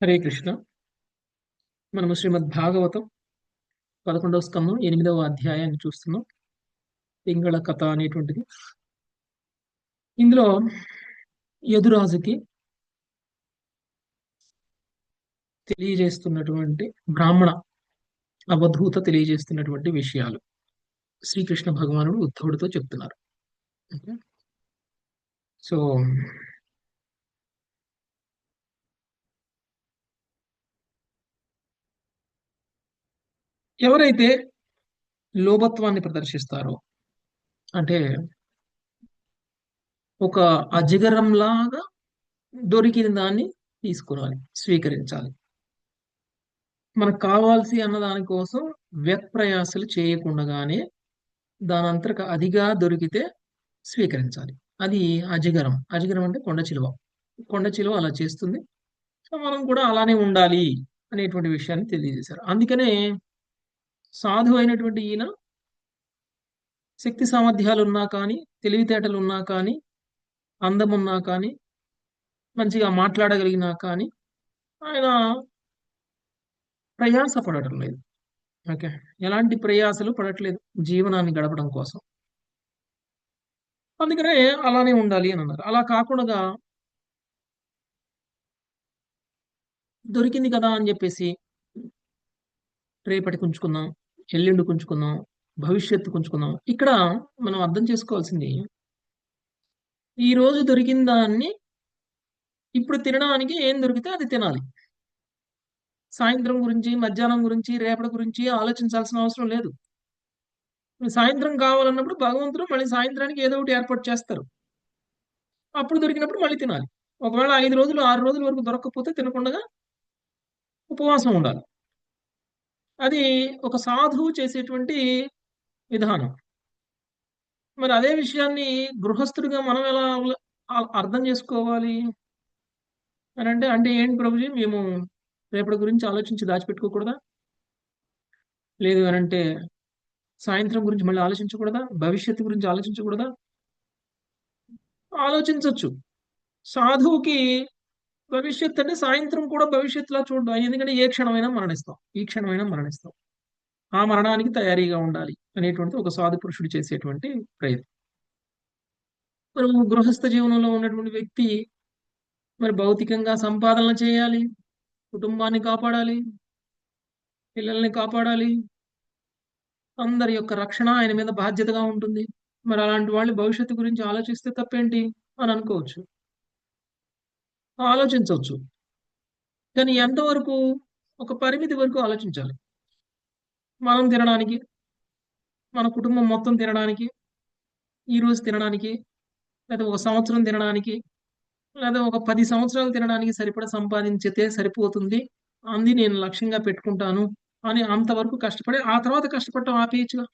హరే కృష్ణ. మనము శ్రీమద్ భాగవతం 11వ స్కందం 8వ అధ్యాయాన్ని చూస్తున్నాం. పింగళ కథ అనేటువంటిది. ఇందులో యదురాజుకి తెలియజేస్తున్నటువంటి బ్రాహ్మణ అవధూత తెలియజేస్తున్నటువంటి విషయాలు శ్రీకృష్ణ భగవానుడు ఉద్ధవుడితో చెప్తున్నారు. ఓకే. సో ఎవరైతే లోభత్వాన్ని ప్రదర్శిస్తారో, అంటే ఒక అజగరంలాగా దొరికిన దాన్ని తీసుకురాలి, స్వీకరించాలి. మనకు కావాల్సి అన్న దానికోసం వ్యక్ప్రయాసలు చేయకుండానే దానంతరకు అదిగా దొరికితే స్వీకరించాలి. అది అజగరం. అజగరం అంటే కొండ చిలువ. కొండ చిలువ అలా చేస్తుంది. సో మనం కూడా అలానే ఉండాలి అనేటువంటి విషయాన్ని తెలియజేశారు. అందుకనే సాధువు అయినటువంటి ఈయన శక్తి సామర్థ్యాలు ఉన్నా కానీ, తెలివితేటలు ఉన్నా కానీ, అందం ఉన్నా కానీ, మంచిగా మాట్లాడగలిగినా కానీ ఆయన ప్రయాస పడటం లేదు. ఓకే. ఎలాంటి ప్రయాసలు పడట్లేదు జీవనాన్ని గడపడం కోసం. అందుకనే అలానే ఉండాలి అని అన్నారు. అలా కాకుండా దొరికింది కదా అని చెప్పేసి రేపటి కుంచుకుందాం, ఎల్లుండి కుంచుకుందాం, భవిష్యత్తు కుంచుకుందాం. ఇక్కడ మనం అర్థం చేసుకోవాల్సింది, ఈ రోజు దొరికిన దాన్ని ఇప్పుడు తినడానికి ఏం దొరికితే అది తినాలి. సాయంత్రం గురించి, మధ్యాహ్నం గురించి, రేపటి గురించి ఆలోచించాల్సిన అవసరం లేదు. సాయంత్రం కావాలన్నప్పుడు భగవంతుడు మళ్ళీ సాయంత్రానికి ఏదో ఒకటి ఏర్పాటు చేస్తారు. అప్పుడు దొరికినప్పుడు మళ్ళీ తినాలి. ఒకవేళ 5 రోజులు, 6 రోజుల వరకు దొరకకపోతే తినకుండా ఉపవాసం ఉండాలి. అది ఒక సాధువు చేసేటువంటి విధానం. మరి అదే విషయాన్ని గృహస్థుడిగా మనం ఎలా అర్థం చేసుకోవాలి అని అంటే ఏంటి ప్రభుజీ, మేము రేపటి గురించి ఆలోచించి దాచిపెట్టుకోకూడదా? లేదు అని అంటే సాయంత్రం గురించి మళ్ళీ ఆలోచించకూడదా? భవిష్యత్తు గురించి ఆలోచించకూడదా? ఆలోచించవచ్చు. సాధువుకి భవిష్యత్తు అంటే సాయంత్రం కూడా భవిష్యత్తులా చూడడం. ఎందుకంటే ఏ క్షణమైనా మరణిస్తాం, ఈ క్షణమైనా మరణిస్తాం. ఆ మరణానికి తయారీగా ఉండాలి అనేటువంటిది ఒక సాధు పురుషుడు చేసేటువంటి ప్రయత్నం. మరి గృహస్థ జీవనంలో ఉన్నటువంటి వ్యక్తి మరి భౌతికంగా సంపాదన చేయాలి, కుటుంబాన్ని కాపాడాలి, పిల్లల్ని కాపాడాలి, అందరి యొక్క రక్షణ ఆయన మీద బాధ్యతగా ఉంటుంది. మరి అలాంటి వాళ్ళు భవిష్యత్తు గురించి ఆలోచిస్తే తప్పేంటి అని అనుకోవచ్చు, ఆలోచించవచ్చు. కానీ ఎంతవరకు? ఒక పరిమితి వరకు ఆలోచించాలి. మనం తినడానికి, మన కుటుంబం మొత్తం తినడానికి, ఈ రోజు తినడానికి, లేదా ఒక సంవత్సరం తినడానికి, లేదా ఒక 10 సంవత్సరాలు తినడానికి సరిపడా సంపాదించితే సరిపోతుంది, అంది నేను లక్ష్యంగా పెట్టుకుంటాను అని అంతవరకు కష్టపడి ఆ తర్వాత కష్టపడటం ఆపేయచ్చుగా.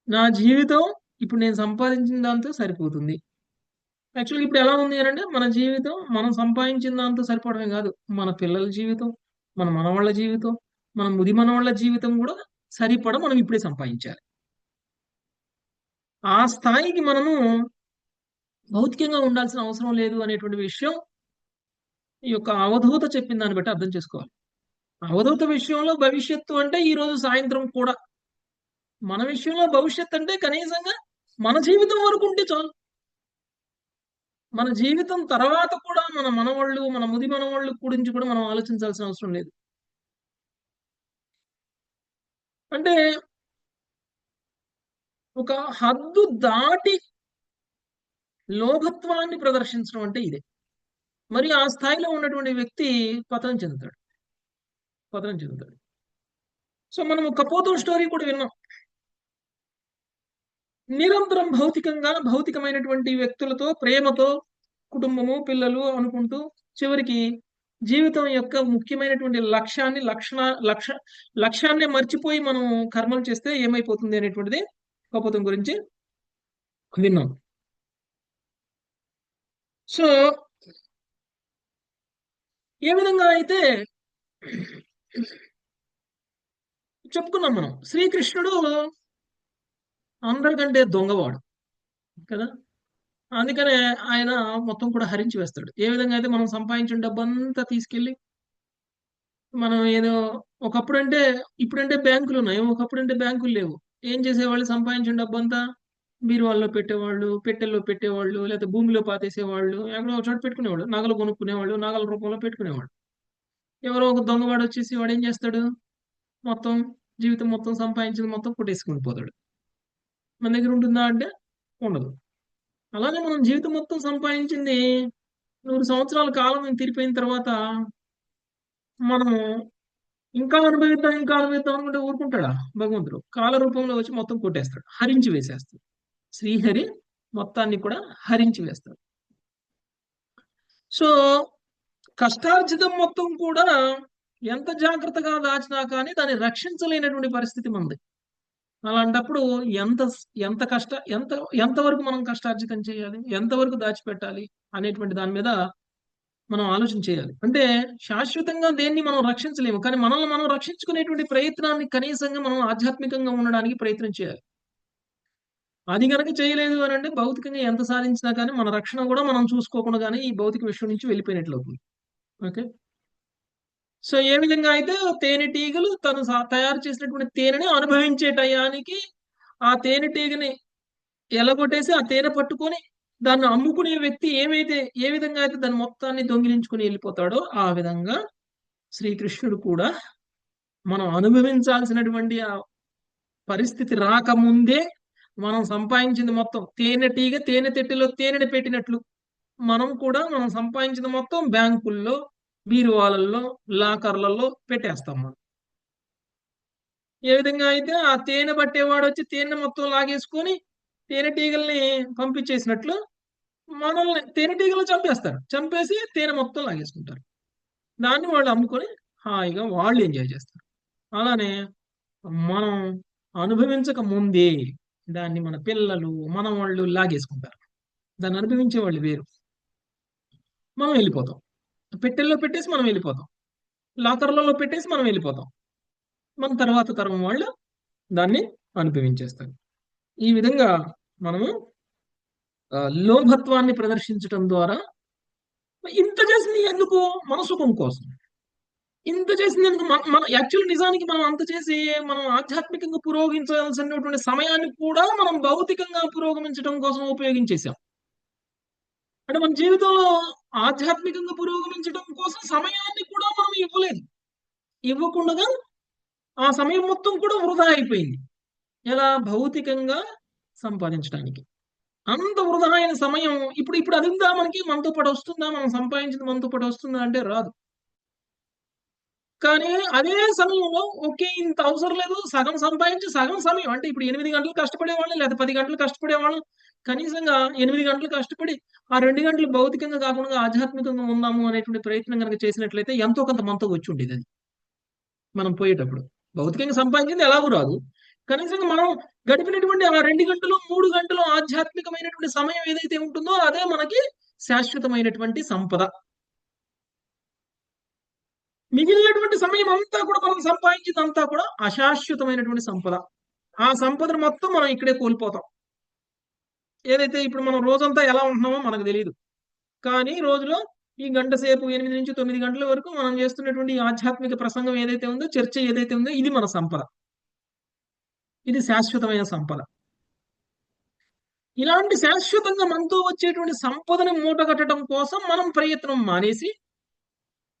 నా జీవితం ఇప్పుడు నేను సంపాదించిన దాంతో సరిపోతుంది. యాక్చువల్గా ఇప్పుడు ఎలా ఉంది అంటే మన జీవితం మనం సంపాదించిన దాంతో సరిపోవడమే కాదు, మన పిల్లల జీవితం, మన మనవాళ్ళ జీవితం, మన ముది మనవాళ్ళ జీవితం కూడా సరిపడ మనం ఇప్పుడే సంపాదించాలి. ఆ స్థాయికి మనము భౌతికంగా ఉండాల్సిన అవసరం లేదు అనేటువంటి విషయం ఈ యొక్క అవధూత చెప్పిన దాన్ని బట్టి అర్థం చేసుకోవాలి. అవధూత విషయంలో భవిష్యత్తు అంటే ఈ రోజు సాయంత్రం కూడా, మన విషయంలో భవిష్యత్తు అంటే కనీసంగా మన జీవితం వరకు ఉంటే చాలు. మన జీవితం తర్వాత కూడా మన మనవాళ్ళు, మన ముది మనవాళ్ళు గురించి కూడా మనం ఆలోచించాల్సిన అవసరం లేదు. అంటే ఒక హద్దు దాటి లోభత్వాన్ని ప్రదర్శించడం అంటే ఇదే. మరి ఆ స్థాయిలో ఉన్నటువంటి వ్యక్తి పతనం చెందుతాడు, పతనం చెందుతాడు. సో మనం కపోతం స్టోరీ కూడా విన్నాం. నిరంతరం భౌతికంగా, భౌతికమైనటువంటి వ్యక్తులతో ప్రేమతో కుటుంబము, పిల్లలు అనుకుంటూ చివరికి జీవితం యొక్క ముఖ్యమైనటువంటి లక్ష్యాన్ని మర్చిపోయి మనం కర్మలు చేస్తే ఏమైపోతుంది అనేటువంటిది కపోతం గురించి విన్నాం. సో ఏ విధంగా అయితే చెప్పుకున్నాం మనం, శ్రీకృష్ణుడు అందరికంటే దొంగవాడు కదా. అందుకనే ఆయన మొత్తం కూడా హరించి వేస్తాడు. ఏ విధంగా అయితే మనం సంపాదించిన డబ్బంతా తీసుకెళ్ళి మనం ఏదో ఒకప్పుడంటే ఇప్పుడంటే బ్యాంకులున్నాయి. ఒకప్పుడంటే బ్యాంకులు లేవు. ఏం చేసేవాళ్ళు సంపాదించిన డబ్బంతా బీరువాల్లో పెట్టేవాళ్ళు, పెట్టెల్లో పెట్టేవాళ్ళు, లేకపోతే భూమిలో పాతేసేవాళ్ళు, ఎక్కడో ఒక చోట పెట్టుకునేవాళ్ళు. నగలు కొనుక్కునేవాళ్ళు, నగల రూపంలో పెట్టుకునేవాళ్ళు. ఎవరో ఒక దొంగవాడొచ్చేసి వాడేం చేస్తాడు? మొత్తం జీవితం మొత్తం సంపాదించింది మొత్తం కొట్టేసుకొని పోతాడు. మన దగ్గర ఉంటుందా అంటే ఉండదు. అలానే మనం జీవితం మొత్తం సంపాదించింది 100 సంవత్సరాల కాలం తీరిపోయిన తర్వాత మనము ఇంకా అనుభవిద్దాం అనుకుంటే ఊరుకుంటాడా భగవంతుడు? కాల రూపంలో వచ్చి మొత్తం కొట్టేస్తాడు. హరించి వేసేస్తాడు. శ్రీహరి మొత్తాన్ని కూడా హరించి వేస్తాడు. సో కష్టార్జితం మొత్తం కూడా ఎంత జాగ్రత్తగా దాచినా కానీ దాన్ని రక్షించలేనటువంటి పరిస్థితి మనది. అలాంటప్పుడు ఎంత ఎంత కష్ట ఎంత ఎంతవరకు మనం కష్టార్జితం చేయాలి? ఎంతవరకు దాచిపెట్టాలి? అనేటువంటి దాని మీద మనం ఆలోచన చేయాలి. అంటే శాశ్వతంగా దేన్ని మనం రక్షించలేము. కానీ మనల్ని మనం రక్షించుకునేటువంటి ప్రయత్నాన్ని కనీసంగా మనం ఆధ్యాత్మికంగా ఉండడానికి ప్రయత్నం చేయాలి. అది గనక చేయలేదు అనంటే భౌతికంగా ఎంత సాధించినా కానీ మన రక్షణ కూడా మనం చూసుకోకుండా గానీ ఈ భౌతిక విశ్వం నుంచి వెళ్ళిపోయినట్లవుతుంది. ఓకే. సో ఏ విధంగా అయితే తేనెటీగలు తను తయారు చేసినటువంటి తేనెని అనుభవించే టయానికి ఆ తేనెటీగని ఎలగొట్టేసి ఆ తేనె పట్టుకొని దాన్ని అమ్ముకునే వ్యక్తి ఏ విధంగా అయితే దాన్ని మొత్తాన్ని దొంగిలించుకుని వెళ్ళిపోతాడో ఆ విధంగా శ్రీకృష్ణుడు కూడా మనం అనుభవించాల్సినటువంటి ఆ పరిస్థితి రాకముందే మనం సంపాదించింది మొత్తం తేనెటీగ తేనె తెట్టెలో తేనెని పెట్టినట్లు మనం సంపాదించింది మొత్తం బ్యాంకుల్లో, బీరువాలల్లో, లాకర్లలో పెట్టేస్తాం మనం. ఏ విధంగా అయితే ఆ తేనె పట్టేవాడు వచ్చి తేనె మొత్తం లాగేసుకొని తేనెటీగల్ని పంపించేసినట్లు మనల్ని తేనెటీగలు చంపేస్తారు. చంపేసి తేనె మొత్తం లాగేసుకుంటారు. దాన్ని వాళ్ళు అమ్ముకొని హాయిగా వాళ్ళు ఎంజాయ్ చేస్తారు. అలానే మనం అనుభవించక ముందే దాన్ని మన పిల్లలు, మనవాళ్ళు లాగేసుకుంటారు. దాన్ని అనుభవించే వాళ్ళు వేరు. మనం వెళ్ళిపోతాం. పెట్టెల్లో పెట్టేసి మనం వెళ్ళిపోతాం. లాకర్లలో పెట్టేసి మనం వెళ్ళిపోతాం. మన తర్వాత తరం వాళ్ళు దాన్ని అనుభవించేస్తారు. ఈ విధంగా మనము లోభత్వాన్ని ప్రదర్శించటం ద్వారా ఇంత చేసింది ఎందుకు? మన సుఖం కోసం. ఇంత చేసింది ఎందుకు? మన యాక్చువల్ నిజానికి మనం అంత చేసి మనం ఆధ్యాత్మికంగా పురోగమించాల్సినటువంటి సమయాన్ని కూడా మనం భౌతికంగా పురోగమించడం కోసం ఉపయోగించేసాం. అంటే మన జీవితంలో ఆధ్యాత్మికంగా పురోగమించడం కోసం సమయాన్ని కూడా మనం ఇవ్వలేదు. ఇవ్వకుండా ఆ సమయం మొత్తం కూడా వృధా అయిపోయింది. ఎలా? భౌతికంగా సంపాదించడానికి. అంత వృధా అయిన సమయం ఇప్పుడు ఇప్పుడు అది ఉందా మనకి? మనతో పాటు వస్తుందా? మనం సంపాదించింది మనతో పాటు వస్తుందా అంటే రాదు. కానీ అదే సమయంలో ఓకే. ఇంత అవసరం లేదు. సగం సంపాదించి సగం సమయం అంటే ఇప్పుడు 8 గంటలు కష్టపడేవాళ్ళు లేదా 10 గంటలు కష్టపడేవాళ్ళు కనీసంగా 8 గంటలు కష్టపడి ఆ 2 గంటలు భౌతికంగా కాకుండా ఆధ్యాత్మికంగా ఉందాము అనేటువంటి ప్రయత్నం గనక చేసినట్లయితే ఎంతో కొంత మనతో వచ్చుండేదది. మనం పోయేటప్పుడు. భౌతికంగా సంపాదించింది ఎలాగూ రాదు. కనీసంగా మనం గడిపినటువంటి ఆ 2 గంటలు, 3 గంటలు ఆధ్యాత్మికమైనటువంటి సమయం ఏదైతే ఉంటుందో అదే మనకి శాశ్వతమైనటువంటి సంపద. మిగిలినటువంటి సమయం అంతా కూడా మనం సంపాదించిందంతా కూడా అశాశ్వతమైనటువంటి సంపద. ఆ సంపదను మొత్తం మనం ఇక్కడే కోల్పోతాం. ఏదైతే ఇప్పుడు మనం రోజంతా ఎలా ఉంటున్నామో మనకు తెలీదు. కానీ రోజులో ఈ గంట సేపు 8-9 గంటల వరకు మనం చేస్తున్నటువంటి ఈ ఆధ్యాత్మిక ప్రసంగం ఏదైతే ఉందో, చర్చ ఏదైతే ఉందో ఇది మన సంపద. ఇది శాశ్వతమైన సంపద. ఇలాంటి శాశ్వతంగా మనతో వచ్చేటువంటి సంపదని మూటగట్టడం కోసం మనం ప్రయత్నం మానేసి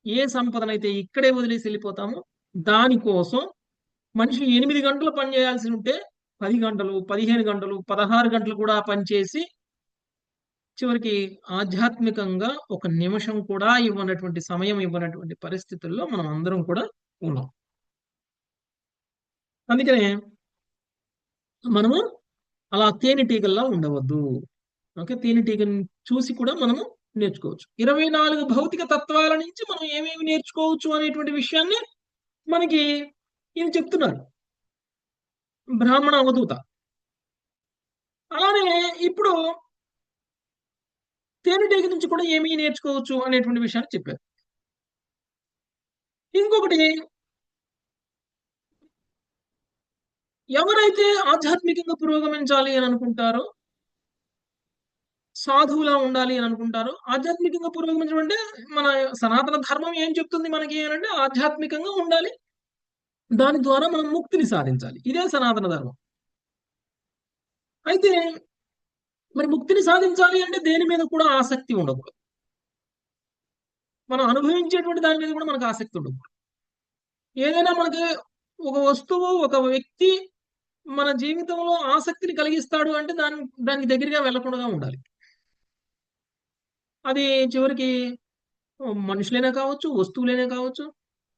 ఏ సంపదనైతే ఇక్కడే వదిలేసి వెళ్ళిపోతామో దానికోసం మనిషి 8 గంటలు పని చేయాల్సి ఉంటే 10 గంటలు, 15 గంటలు, 16 గంటలు కూడా పనిచేసి చివరికి ఆధ్యాత్మికంగా ఒక నిమిషం కూడా ఇవ్వనటువంటి సమయం ఇవ్వనటువంటి పరిస్థితుల్లో మనం అందరం కూడా ఉన్నాం. అందుకనే మనము అలా తేనెటీగల్లా ఉండవద్దు. ఓకే. తేనెటీగని చూసి కూడా మనము నేర్చుకోవచ్చు. 24 భౌతిక తత్వాల నుంచి మనం ఏమేమి నేర్చుకోవచ్చు అనేటువంటి విషయాన్ని మనకి ఈయన చెప్తున్నారు. బ్రాహ్మణ అవధూత. అలానే ఇప్పుడు తేనెటీగ నుంచి కూడా ఏమి నేర్చుకోవచ్చు అనేటువంటి విషయాన్ని చెప్పారు. ఇంకొకటి ఎవరైతే ఆధ్యాత్మికంగా పురోగమించాలి అని అనుకుంటారో సాధువులా ఉండాలి అని అనుకుంటారు. ఆధ్యాత్మికంగా పురోగమించడం అంటే మన సనాతన ధర్మం ఏం చెప్తుంది మనకి అంటే ఆధ్యాత్మికంగా ఉండాలి. దాని ద్వారా మనం ముక్తిని సాధించాలి. ఇదే సనాతన ధర్మం. అయితే మరి ముక్తిని సాధించాలి అంటే దేని మీద కూడా ఆసక్తి ఉండకూడదు. మనం అనుభవించేటువంటి దాని మీద కూడా మనకు ఆసక్తి ఉండకూడదు. ఏదైనా మనకి ఒక వస్తువు, ఒక వ్యక్తి మన జీవితంలో ఆసక్తిని కలిగిస్తాడు అంటే దానికి దగ్గరగా వెళ్ళకుండా ఉండాలి. అది చివరికి మనుషులైనా కావచ్చు, వస్తువులైనా కావచ్చు,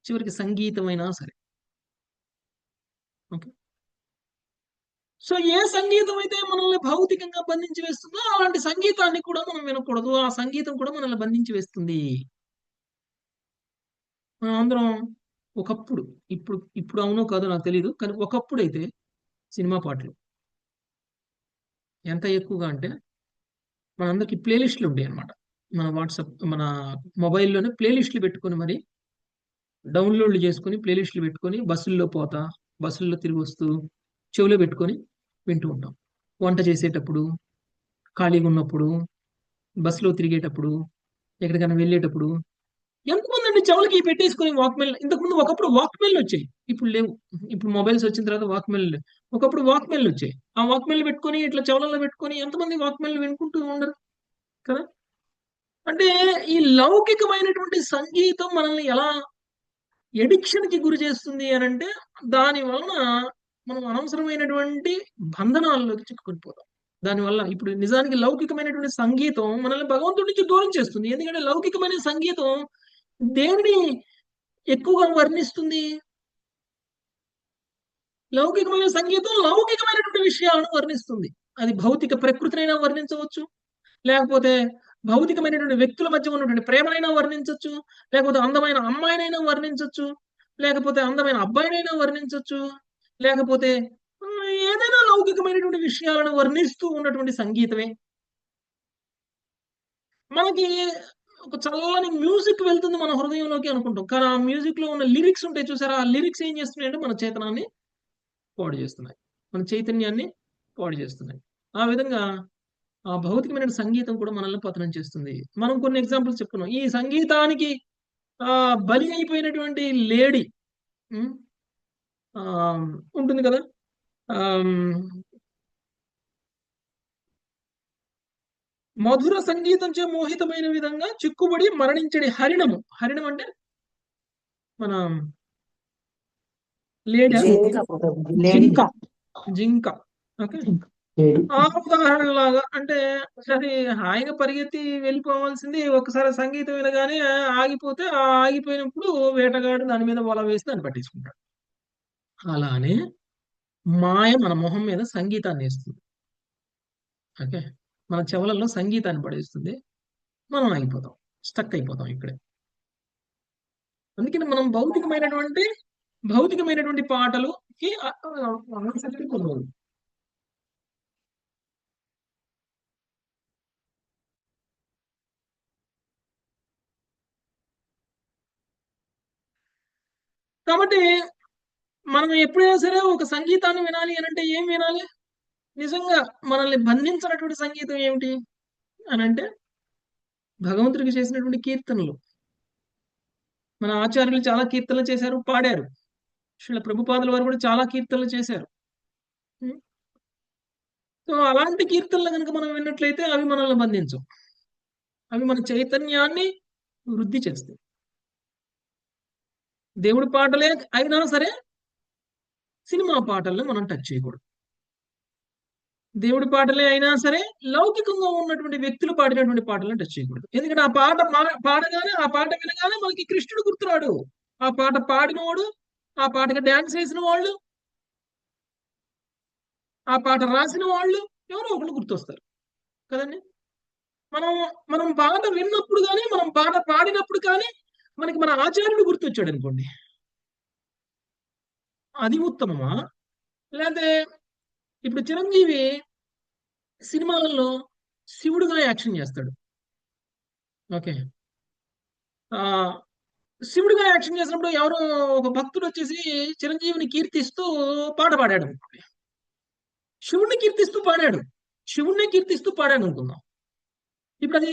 చివరికి సంగీతమైనా సరే. ఓకే. సో ఏ సంగీతం అయితే మనల్ని భౌతికంగా బంధించి వేస్తుందో అలాంటి సంగీతాన్ని కూడా మనం వినకూడదు. ఆ సంగీతం కూడా మనల్ని బంధించి వేస్తుంది. మనం అందరం ఒకప్పుడు, ఇప్పుడు ఇప్పుడు అవునో కాదో నాకు తెలీదు. కానీ ఒకప్పుడైతే సినిమా పాటలు ఎంత ఎక్కువగా అంటే మనందరికి ప్లే లిస్టులు ఉండేయన్నమాట. మన వాట్సాప్, మన మొబైల్‌లోనే ప్లే లిస్టులు పెట్టుకొని మరి డౌన్‌లోడ్‌లు చేసుకొని, ప్లే లిస్టులు పెట్టుకొని బస్సుల్లో పోతా, బస్సుల్లో తిరిగొస్తూ చెవిలో పెట్టుకొని వింటూ ఉంటాం. వంట చేసేటప్పుడు, ఖాళీగున్నప్పుడు, బస్సులో తిరిగేటప్పుడు, ఎక్కడికైనా వెళ్ళేటప్పుడు ఎంతమందండి చెవులకి పెట్టేసుకొని వాక్‌మెన్. ఇంతకుముందు ఒకప్పుడు వాక్‌మెన్‌లొచ్చాయి. ఇప్పుడు లేవు. ఇప్పుడు మొబైల్స్ వచ్చిన తర్వాత వాక్‌మెన్‌లు లేవు. ఒకప్పుడు వాక్‌మెన్‌లొచ్చాయి. ఆ వాక్‌మెన్‌లు పెట్టుకొని ఇట్లా చెవులలో పెట్టుకొని ఎంతమంది వాక్‌మెన్‌లు వినుకుంటూ ఉండరు కదా! అంటే ఈ లౌకికమైనటువంటి సంగీతం మనల్ని ఎలా ఎడిక్షన్‌కి గురి చేస్తుంది అనంటే, దాని వలన మనం అనవసరమైనటువంటి బంధనాల్లోకి చిక్కుకొని పోతాం. దానివల్ల ఇప్పుడు నిజానికి లౌకికమైనటువంటి సంగీతం మనల్ని భగవంతుడి నుంచి దూరం చేస్తుంది. ఎందుకంటే లౌకికమైన సంగీతం దేనిని ఎక్కువగా వర్ణిస్తుంది? లౌకికమైన సంగీతం లౌకికమైనటువంటి విషయాలను వర్ణిస్తుంది. అది భౌతిక ప్రకృతినైనా వర్ణించవచ్చు. లేకపోతే భౌతికమైనటువంటి వ్యక్తుల మధ్య ఉన్నటువంటి ప్రేమనైనా వర్ణించొచ్చు. లేకపోతే అందమైన అమ్మాయినైనా వర్ణించొచ్చు. లేకపోతే అందమైన అబ్బాయినైనా వర్ణించొచ్చు. లేకపోతే ఏదైనా లౌకికమైనటువంటి విషయాలను వర్ణిస్తూ ఉన్నటువంటి సంగీతమే. మనకి ఒక చల్లని మ్యూజిక్ వెళ్తుంది మన హృదయంలోకి అనుకుంటాం. కానీ ఆ మ్యూజిక్‌లో ఉన్న లిరిక్స్ ఉంటాయి చూసారా? ఆ లిరిక్స్ ఏం చేస్తున్నాయంటే మన చేతనాన్ని పాడు చేస్తున్నాయి. మన చైతన్యాన్ని పాడు చేస్తున్నాయి. ఆ విధంగా ఆ భౌతికమైన సంగీతం కూడా మనల్ని పతనం చేస్తుంది. మనం కొన్ని ఎగ్జాంపుల్స్ చెప్పుకున్నాం. ఈ సంగీతానికి బలి అయిపోయినటువంటి లేడీ హ్మ్. ఆహ్, ఉంటుంది కదా! ఆహ్, మధుర సంగీతంచే మోహితమైన విధంగా చిక్కుబడి మరణించడి హరిణము. హరిణం అంటే మన లేడా? జింక లేడీ జింక. జింక. ఓకే. లేడీ ఆ ఉదాహరణలాగా అంటే అది హాయిగా పరిగెత్తి వెళ్ళిపోవాల్సింది ఒకసారి సంగీతం వినగానే ఆగిపోతే, ఆ ఆగిపోయినప్పుడు వేటగాడు దాని మీద వల వేసి దాన్ని పట్టేసుకుంటాడు. అలానే మాయ మన మొహం మీద సంగీతాన్నేస్తుంది. ఓకే. మన చెవులలో సంగీతాన్ని పడేస్తుంది. మనం ఆగిపోతాం. స్టక్ అయిపోతాం ఇక్కడే. అందుకని మనం భౌతికమైనటువంటి పాటలుకి ఆసక్తి పొందకూడదు. కాబట్టి మనం ఎప్పుడైనా సరే ఒక సంగీతాన్ని వినాలి అనంటే ఏం వినాలి? నిజంగా మనల్ని బంధించినటువంటి సంగీతం ఏమిటి అనంటే భగవంతుడికి చేసినటువంటి కీర్తనలు. మన ఆచార్యులు చాలా కీర్తనలు చేశారు, పాడారు. శ్రీల ప్రభుపాదుల వారు కూడా చాలా కీర్తనలు చేశారు. హ్మ్. సో, అలాంటి కీర్తనలు గనుక మనం విన్నట్లయితే అవి మనల్ని బంధించవు. అవి మన చైతన్యాన్ని వృద్ధి చేస్తాయి. దేవుడి పాటలే అయినా సరే సినిమా పాటలను మనం టచ్ చేయకూడదు. దేవుడి పాటలే అయినా సరే లౌకికంగా ఉన్నటువంటి వ్యక్తులు పాడినటువంటి పాటలను టచ్ చేయకూడదు. ఎందుకంటే ఆ పాట పాడగానే ఆ పాట వినగానే మనకి కృష్ణుడు గుర్తురాడు. ఆ పాట పాడినోడు, ఆ పాటకి డాన్స్ వేసిన వాళ్ళు, ఆ పాట రాసిన వాళ్ళు ఎవరో ఒకళ్ళు గుర్తొస్తారు. కదండీ! మనం మనం పాట విన్నప్పుడు గాని, మనం పాట పాడినప్పుడు కానీ, మనకి మన ఆచార్యుడు గుర్తొచ్చాడనుకోండి. అది ఉత్తమమా? లేతే ఇప్పుడు 'చిరంజీవి' సినిమాలలో శివుడుగా యాక్షన్ చేస్తాడు. ఓకే. ఆహ్, శివుడిగా యాక్షన్ చేసినప్పుడు ఎవరో ఒక భక్తుడొచ్చేసి చిరంజీవిని కీర్తిస్తూ పాట పాడాడనుకోండి. శివుడిని కీర్తిస్తూ పాడాడు. శివుడినే కీర్తిస్తూ పాడాడనుకుందాం. ఇప్పుడు అది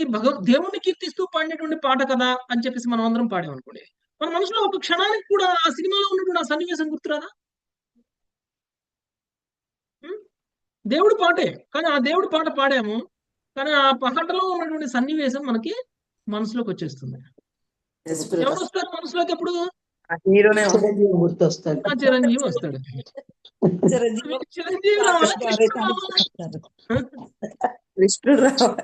దేవుణ్ణి కీర్తిస్తూ పాడినటువంటి పాట కదా అని చెప్పేసి మనం అందరం పాడామనుకోండి, మన మనసులో ఒక క్షణానికి కూడా ఆ సినిమాలో ఉన్నటువంటి ఆ సన్నివేశం గుర్తురాదా? ఉం? దేవుడి పాటే, కానీ ఆ దేవుడి పాట పాడాము, కానీ ఆ పాటలో ఉన్నటువంటి సన్నివేశం మనకి మనసులోకి వచ్చేస్తుంది. ఎవరు వస్తారు మనసులోకి ఎప్పుడు? హీరోనే చిరంజీవి గుర్తొస్తాడు. ఆ చిరంజీవి వస్తాడు. మీకు చిరంజీవి రావాలా, కృష్ణుడు రావాలా?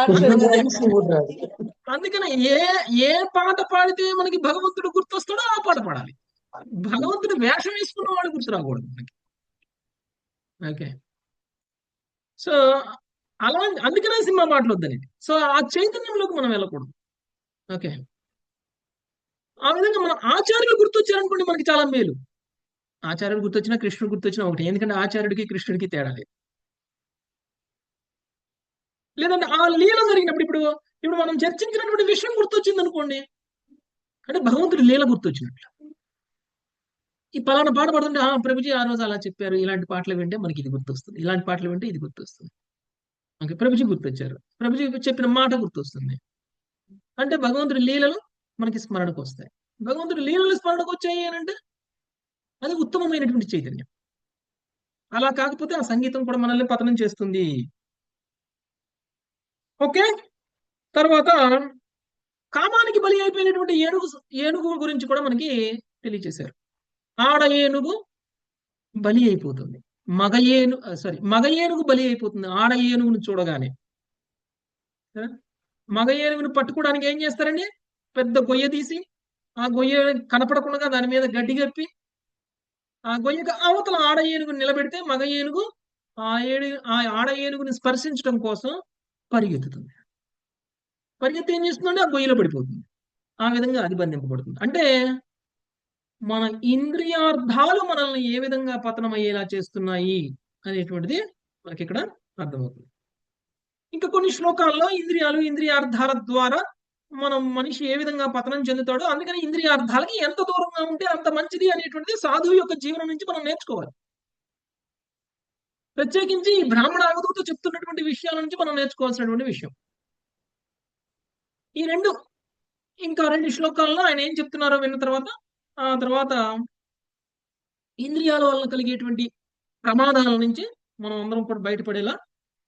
కృష్ణుడు రావాలి. అందుకని ఏ ఏ పాట పాడితే మనకి భగవంతుడు గుర్తొస్తాడో ఆ పాట పాడాలి. భగవంతుడు వేషం వేసుకున్న వాడు గుర్తు రాకూడదు మనకి. ఓకే. సో అలా అందుకనే సినిమా పాటలు వద్దనేది. సో ఆ చైతన్యంలోకి మనం వెళ్ళకూడదు. ఓకే. ఆ విధంగా మన ఆచార్యులు గుర్తొచ్చారనుకోండి మనకి చాలా మేలు. ఆచార్యుడు గుర్తొచ్చినా, కృష్ణుడు గుర్తొచ్చినా ఒకటి. ఎందుకంటే ఆచార్యుడికి కృష్ణుడికి తేడా లేదు. లేదంటే ఆ లీల జరిగినప్పుడు ఇప్పుడు ఇప్పుడు మనం చర్చించినటువంటి విషయం గుర్తొచ్చింది అనుకోండి, అంటే భగవంతుడి లీల గుర్తొచ్చినట్లు. ఈ పలానా పాట పాడుతుంటే ప్రభుజీ ఆ రోజు అలా చెప్పారు, ఇలాంటి పాటలు వింటే మనకి ఇది గుర్తొస్తుంది, ఇలాంటి పాటలు వింటే ఇది గుర్తొస్తుంది. ఓకే, ప్రభుజీ గుర్తొచ్చారు, ప్రభుజీ చెప్పిన మాట గుర్తొస్తుంది. అంటే భగవంతుడి లీలలు మనకి స్మరణకు వస్తాయి. భగవంతుడి లీలలు స్మరణకు వచ్చాయి అని అంటే అది ఉత్తమమైనటువంటి చైతన్యం. అలా కాకపోతే ఆ సంగీతం కూడా మనల్ని పతనం చేస్తుంది. ఓకే. తర్వాత కామానికి బలి అయిపోయినటువంటి ఏనుగు గురించి కూడా మనకి తెలియజేశారు. ఆడ ఏనుగు బలి అయిపోతుంది, మగ ఏనుగు బలి అయిపోతుంది ఆడ ఏనుగును చూడగానే. మగ ఏనుగును పట్టుకోవడానికి ఏం చేస్తారండి? పెద్ద గొయ్య తీసి ఆ గొయ్య కనపడకుండా దాని మీద గడ్డి కప్పి ఆ గొయ్యకు అవతల ఆడ ఏనుగును నిలబెడితే మగ ఏనుగు ఆ ఆడ ఏనుగుని స్పర్శించడం కోసం పరిగెత్తుతుంది. పరిగెత్తి ఏం చేస్తుందంటే ఆ గొయ్యలో పడిపోతుంది. ఆ విధంగా అది బంధింపబడుతుంది. అంటే మన ఇంద్రియార్థాలు మనల్ని ఏ విధంగా పతనమయ్యేలా చేస్తున్నాయి అనేటువంటిది మనకి ఇక్కడ అర్థమవుతుంది. ఇంకా కొన్ని శ్లోకాల్లో ఇంద్రియార్థాల ద్వారా మనిషి ఏ విధంగా పతనం చెందుతాడో, అందుకని ఇంద్రియార్థాలకి ఎంత దూరంగా ఉంటే అంత మంచిది అనేటువంటిది సాధువు యొక్క జీవనం నుంచి మనం నేర్చుకోవాలి. ప్రత్యేకించి ఈ బ్రాహ్మణ అవధూత చెప్తున్నటువంటి విషయాల నుంచి మనం నేర్చుకోవాల్సినటువంటి విషయం ఈ రెండు. ఇంకా 2 శ్లోకాల్లో ఆయన ఏం చెప్తున్నారో విన్న తర్వాత ఆ తర్వాత ఇంద్రియాల వల్ల కలిగేటువంటి ప్రమాదాల నుంచి మనం అందరం కూడా బయటపడేలా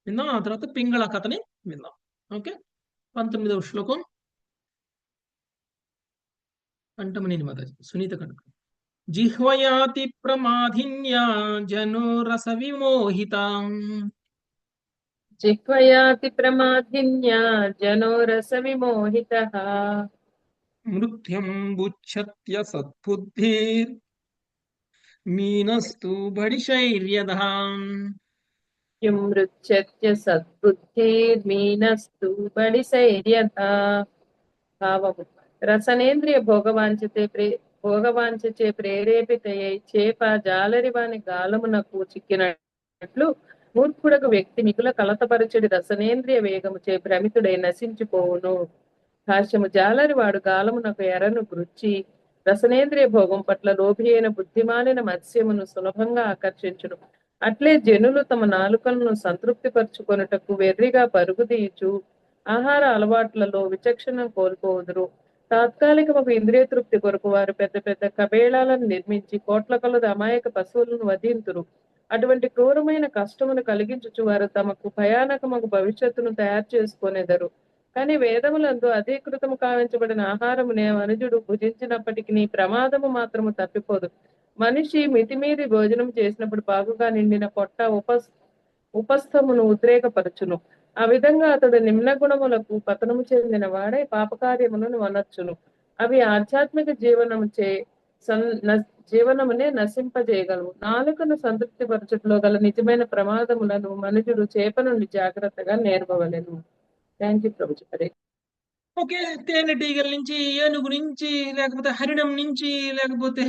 విందాం. ఆ తర్వాత పింగళ కథని విందాం. ఓకే. 19వ శ్లోకం కంఠమనేని మాతాజీ సునీత కనుక. జిహ్వయాతి ప్రమాధిన్యా జనో రస విమోహితాం. జిహ్వయాతి ప్రమాధిన్యా జనో రస విమోహితః. మృత్యం బుచ్చత్య సద్బుద్ధిర్ మీనస్తు బడిశైర్యధాం. మృత్యత్య సద్బుద్ధిర్మీనస్తు బడిశైర్యథా. భావము: రసనేంద్రియ భోగవాంఛచే ప్రేరేపితయై చేప జాలరివాని గాలమునకు చిక్కినట్లు మూర్ఖుడకు వ్యక్తి మిగుల కలతపరచుడి రసనేంద్రియ వేగముచే భ్రమితుడై నశించిపోవును. భాష్యము: జాలరివాడు గాలమునకు ఎరను గుచ్చి రసనేంద్రియ భోగం పట్ల లోభి అయిన బుద్ధిమాలిన మత్స్యమును సులభంగా ఆకర్షించును. అట్లే జనులు తమ నాలుకలను సంతృప్తిపరచుకొనుటకు వెర్రిగా పరుగుదీయచు ఆహార అలవాట్లలో విచక్షణ కోల్పోదురు. తాత్కాలికమకు ఇంద్రియ తృప్తి కొరకు వారు పెద్ద పెద్ద కబేళాలను నిర్మించి కోట్ల కొలది అమాయక పశువులను వధింతురు. అటువంటి క్రూరమైన కష్టమును కలిగించుచు వారు తమకు భయానకమగు భవిష్యత్తును తయారు చేసుకొనెదరు. కానీ వేదములందు అధీకృతము కావించబడిన ఆహారమునే మనుజుడు భుజించినప్పటికీ ప్రమాదము మాత్రము తప్పిపోదు. మనిషి మితిమీరి భోజనం చేసినప్పుడు బాగుగా నిండిన పొట్ట ఉపస్థమును ఉద్రేకపరచును. ఆ విధంగా అతడు నిమ్న గుణములకు పతనము చెందిన వాడై పాపకార్యములను వనర్చును. అవి ఆధ్యాత్మిక జీవనమునే నశింపజేయగలవు. నాలుకను సంతృప్తి పరచుటలో గల నిజమైన ప్రమాదములను మనుషుడు చేప నుండి జాగ్రత్తగా నేర్పవలెను. Thank you Prabhuji. ఓకే. తేనెటీగల నుంచి, ఏనుగు నుంచి, లేకపోతే హరిణం నుంచి, లేకపోతే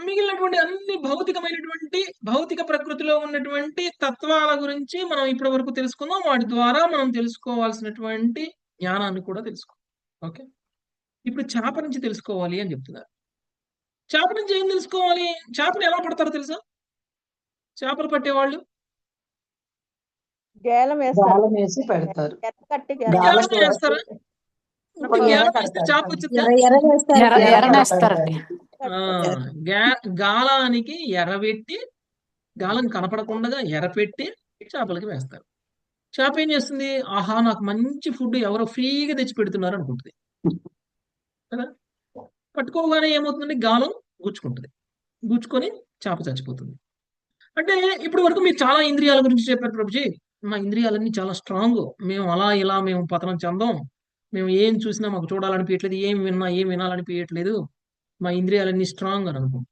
మిగిలినటువంటి అన్ని భౌతిక ప్రకృతిలో ఉన్నటువంటి తత్వాల గురించి మనం ఇప్పటి వరకు తెలుసుకుందాం. వాటి ద్వారా మనం తెలుసుకోవాల్సినటువంటి జ్ఞానాన్ని కూడా తెలుసుకో. ఓకే. ఇప్పుడు చేప నుంచి తెలుసుకోవాలి అని చెప్తున్నారు. చేప నుంచి ఏం తెలుసుకోవాలి? చేపలు ఎలా పడతారో తెలుసా? చేపలు పట్టేవాళ్ళు గేలం వేసి పెడతారు. గేలం వేస్తారా? ఇప్పుడు గేలం వేస్తే చేప వచ్చిందా? ఎర్రనేస్తారండి. గాలానికి ఎర్రబెట్టి, గాలం కనపడకుండా ఎర్రపెట్టి చేపలకి వేస్తారు. చేప ఏం చేస్తుంది? ఆహా, నాకు మంచి ఫుడ్ ఎవరో ఫ్రీగా తెచ్చి పెడుతున్నారు అనుకుంటుంది కదా. పట్టుకోగానే ఏమవుతుందండి? గాలం గుచ్చుకుంటుంది. గుచ్చుకొని చేప చచ్చిపోతుంది. అంటే ఇప్పటి వరకు మీరు చాలా ఇంద్రియాల గురించి చెప్పారు ప్రభుజీ. మా ఇంద్రియాలన్నీ చాలా స్ట్రాంగ్, మేము అలా ఇలా మేము పతనం చెందాం, మేము ఏం చూసినా మాకు చూడాలనిపించట్లేదు, ఏం విన్నా ఏం వినాలనిపించట్లేదు, మా ఇంద్రియాలన్నీ స్ట్రాంగ్ అని అనుకుంటాం.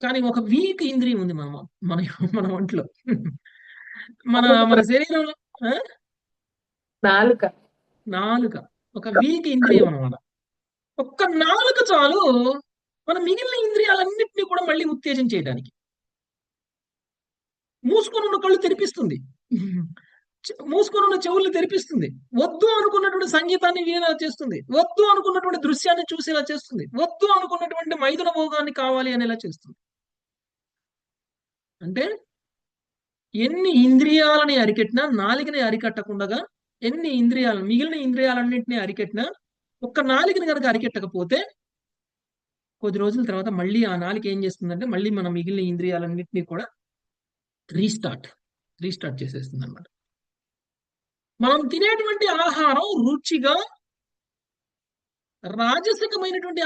కానీ ఒక వీక్ ఇంద్రియం ఉంది మన మన మన ఒంట్లో, మన శరీరంలో. నాలుక నాలుక ఒక వీక్ ఇంద్రియం అనమాట. ఒక్క నాలుక చాలు మన మిగిలిన ఇంద్రియాలన్నింటినీ కూడా మళ్ళీ ఉత్తేజం చేయడానికి. మూసుకొని ఉన్న కళ్ళు తెరిపిస్తుంది, మూసుకొని ఉన్న చెవుల్ని తెరిపిస్తుంది, వద్దు అనుకున్నటువంటి సంగీతాన్ని వినేలా చేస్తుంది, వద్దు అనుకున్నటువంటి దృశ్యాన్ని చూసేలా చేస్తుంది, వద్దు అనుకున్నటువంటి మైదున భోగాన్ని కావాలి అనేలా చేస్తుంది. అంటే ఎన్ని ఇంద్రియాలని అరికెట్టినా, నాలుకని అరికట్టకుండా ఎన్ని ఇంద్రియాలు మిగిలిన ఇంద్రియాలన్నింటినీ అరికెట్టినా, ఒక్క నాలుకని కనుక అరికెట్టకపోతే కొద్ది రోజుల తర్వాత మళ్ళీ ఆ నాలుక ఏం చేస్తుందంటే మళ్ళీ మన మిగిలిన ఇంద్రియాలన్నింటినీ కూడా రీస్టార్ట్ చేసేస్తుంది అనమాట. మనం తినేటువంటి ఆహారం రుచిగా రాజసికమైనటువంటి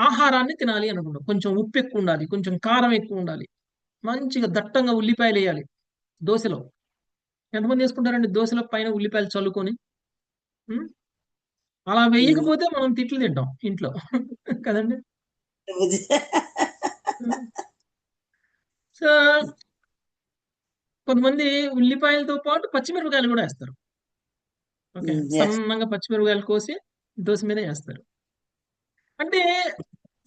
ఆహారాన్ని తినాలి అనుకుంటాం. కొంచెం ఉప్పు ఎక్కువ ఉండాలి, కొంచెం కారం ఎక్కువ ఉండాలి, మంచిగా దట్టంగా ఉల్లిపాయలు వేయాలి దోశలో. ఎంతమంది వేసుకుంటారండి దోశలో పైన ఉల్లిపాయలు చల్లుకొని? అలా వేయకపోతే మనం తిట్లు తింటాం ఇంట్లో కదండి. సో కొంతమంది ఉల్లిపాయలతో పాటు పచ్చిమిరపకాయలు కూడా వేస్తారు. ఓకే, సన్నంగా పచ్చిమిరపకాయలు కోసి దోశ మీద వేస్తారు. అంటే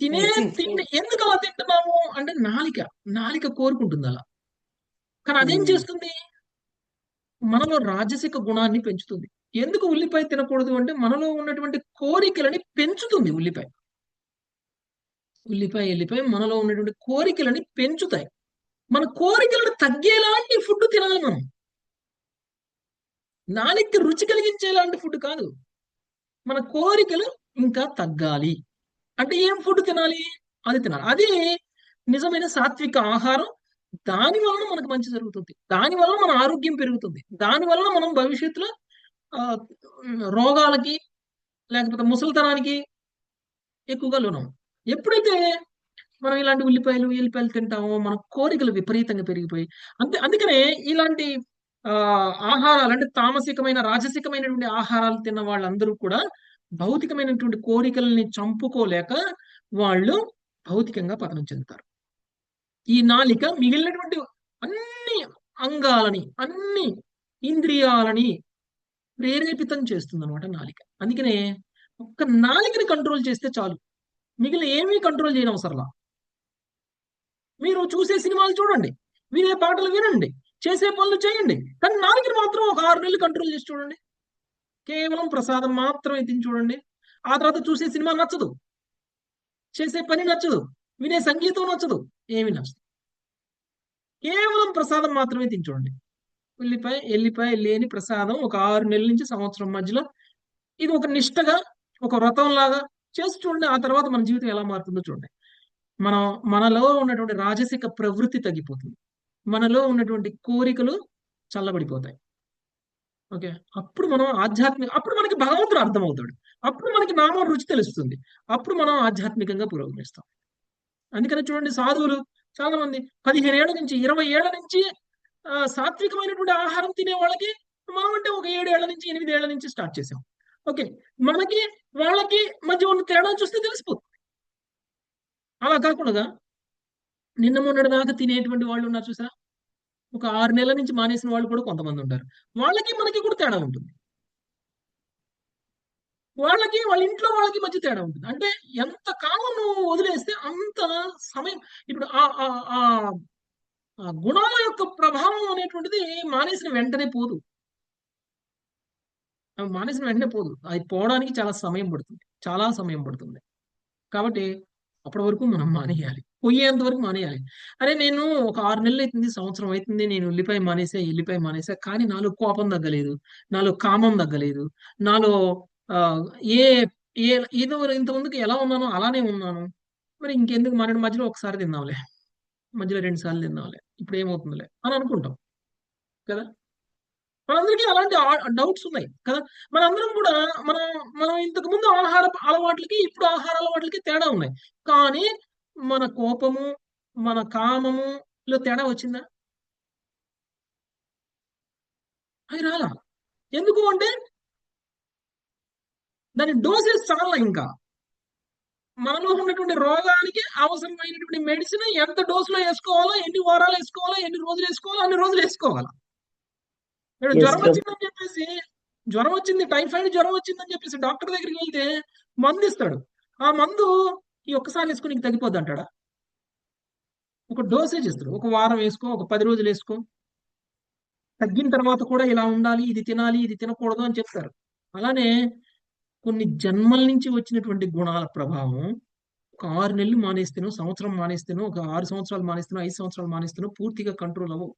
తిండి ఎందుకు అలా తింటున్నాము అంటే నాలిక కోరుకుంటుంది అలా. కానీ అదేం చేస్తుంది? మనలో రాజసిక గుణాన్ని పెంచుతుంది. ఎందుకు ఉల్లిపాయ తినకూడదు అంటే మనలో ఉన్నటువంటి కోరికలని పెంచుతుంది. ఎల్లిపాయ మనలో ఉన్నటువంటి కోరికలని పెంచుతాయి. మన కోరికలను తగ్గేలాంటి ఫుడ్ తినాలి మనం. నాలికి రుచి కలిగించేలాంటి ఫుడ్ కాదు. మన కోరికలు ఇంకా తగ్గాలి అంటే ఏం ఫుడ్ తినాలి? అది తినాలి. అది నిజమైన సాత్విక ఆహారం. దాని వలన మనకు మంచి జరుగుతుంది, దాని వలన మన ఆరోగ్యం పెరుగుతుంది, దాని వలన మనం భవిష్యత్తులో రోగాలకి లేకపోతే ముసలితనానికి ఎక్కువగా లోనం. ఎప్పుడైతే మనం ఇలాంటి ఎల్లిపాయలు తింటామో మన కోరికలు విపరీతంగా పెరిగిపోయి అందుకనే ఇలాంటి ఆహారాలు అంటే తామసికమైన రాజసికమైనటువంటి ఆహారాలు తిన్న వాళ్ళందరూ కూడా భౌతికమైనటువంటి కోరికల్ని చంపుకోలేక వాళ్ళు భౌతికంగా పతనం చెందుతారు. ఈ నాలిక మిగిలినటువంటి అన్ని అంగాలని, అన్ని ఇంద్రియాలని ప్రేరేపితం చేస్తుంది అనమాట నాలిక. అందుకనే ఒక్క నాలికని కంట్రోల్ చేస్తే చాలు, మిగిలిన ఏమీ కంట్రోల్ చేయడం అవసరంలా. మీరు చూసే సినిమాలు చూడండి, వినే పాటలు వినండి, చేసే పనులు చేయండి, కానీ నాలుగుని మాత్రం ఒక 6 నెలలు కంట్రోల్ చేసి చూడండి. కేవలం ప్రసాదం మాత్రమే తిని చూడండి. ఆ తర్వాత చూసే సినిమా నచ్చదు, చేసే పని నచ్చదు, వినే సంగీతం నచ్చదు, ఏమి నచ్చదు. కేవలం ప్రసాదం మాత్రమే తిని చూడండి. ఎల్లిపాయ లేని ప్రసాదం ఒక 6 నెలల నుంచి సంవత్సరం మధ్యలో ఇది ఒక నిష్టగా ఒక వ్రతం లాగా చేసి చూడండి. ఆ తర్వాత మన జీవితం ఎలా మారుతుందో చూడండి. మనలో ఉన్నటువంటి రాజసిక ప్రవృత్తి తగ్గిపోతుంది, మనలో ఉన్నటువంటి కోరికలు చల్లబడిపోతాయి. ఓకే, అప్పుడు మనం అప్పుడు మనకి భగవంతుడు అర్థమవుతాడు, అప్పుడు మనకి నామం రుచి తెలుస్తుంది, అప్పుడు మనం ఆధ్యాత్మికంగా పురోగమిస్తాం. అందుకని చూడండి, సాధువులు చాలా మంది 15 ఏళ్ల నుంచి 20 ఏళ్ల నుంచి సాత్వికమైనటువంటి ఆహారం తినే వాళ్ళకి మనం అంటే ఒక 7 ఏళ్ల నుంచి 8 ఏళ్ల నుంచి స్టార్ట్ చేసాం. ఓకే, మనకి వాళ్ళకి మధ్య ఉన్న తేడా చూస్తే తెలిసిపోతుంది. అలా కాకుండా నిన్న మొన్నటి దాకా తినేటువంటి వాళ్ళు ఉన్నారు చూసా, ఒక 6 నెలల నుంచి మానేసిన వాళ్ళు కూడా కొంతమంది ఉంటారు. వాళ్ళకి మనకి కూడా తేడా ఉంటుంది, వాళ్ళ ఇంట్లో వాళ్ళకి మధ్య తేడా ఉంటుంది. అంటే ఎంత కాలం నువ్వు వదిలేస్తే అంత సమయం. ఇప్పుడు ఆ గుణాల యొక్క ప్రభావం అనేటువంటిది మానేసిన వెంటనే పోదు, అది పోవడానికి చాలా సమయం పడుతుంది. కాబట్టి అప్పటి వరకు మనం మానేయాలి. పోయేంత వరకు మానేయాలి. అరే నేను ఒక 6 నెలలు అవుతుంది, సంవత్సరం అవుతుంది, నేను ఎల్లిపాయ మానేసా, కానీ నాలో కోపం తగ్గలేదు, నాలో కామం తగ్గలేదు, నాలో ఆ, ఏ ఏ ఏదో ఇంతకుముందుకు ఎలా ఉన్నానో అలానే ఉన్నాను. మరి ఇంకెందుకు మానేయడం, మధ్యలో ఒకసారి తిందాంలే, మధ్యలో 2 సార్లు తిందాంలే, ఇప్పుడు ఏమవుతుందిలే అని అనుకుంటాం కదా. మనందరికీ అలాంటి డౌట్స్ ఉన్నాయి కదా. మనందరం కూడా మనం మనం ఇంతకు ముందు ఆహార అలవాట్లకి ఇప్పుడు ఆహార అలవాట్లకి తేడా ఉన్నాయి. కానీ మన కోపము, మన కామము లో తేడా వచ్చిందా? అవి రాలా. ఎందుకు అంటే దాని డోసెస్ చాలా. ఇంకా మనలో ఉన్నటువంటి రోగానికి అవసరమైనటువంటి మెడిసిన్ ఎంత డోసులో వేసుకోవాలో, ఎన్ని వారాలు వేసుకోవాలో, ఎన్ని రోజులు వేసుకోవాలో అన్ని రోజులు వేసుకోవాలి. ఇక్కడ Yes, జ్వరం ప్రభు. వచ్చిందని చెప్పేసి, జ్వరం వచ్చింది, టైఫాయిడ్ జ్వరం వచ్చిందని చెప్పేసి డాక్టర్ దగ్గరికి వెళ్తే మందు ఇస్తాడు. ఆ మందు ఈ ఒక్కసారి వేసుకుని నీకు తగ్గిపోద్ది అంటాడా? ఒక డోసేజ్ ఇస్తాడు. ఒక వారం వేసుకో, ఒక 10 రోజులు వేసుకో, తగ్గిన తర్వాత కూడా ఇలా ఉండాలి, ఇది తినాలి, ఇది తినకూడదు అని చెప్తారు. అలానే కొన్ని జన్మల నుంచి వచ్చినటువంటి గుణాల ప్రభావం ఒక 6 నెలలు మానేస్తేనో, సంవత్సరం మానేస్తేనో, ఒక 6 సంవత్సరాలు మానేస్తేనో, 5 సంవత్సరాలు మానేస్తేనో పూర్తిగా కంట్రోల్ అవ్వవు.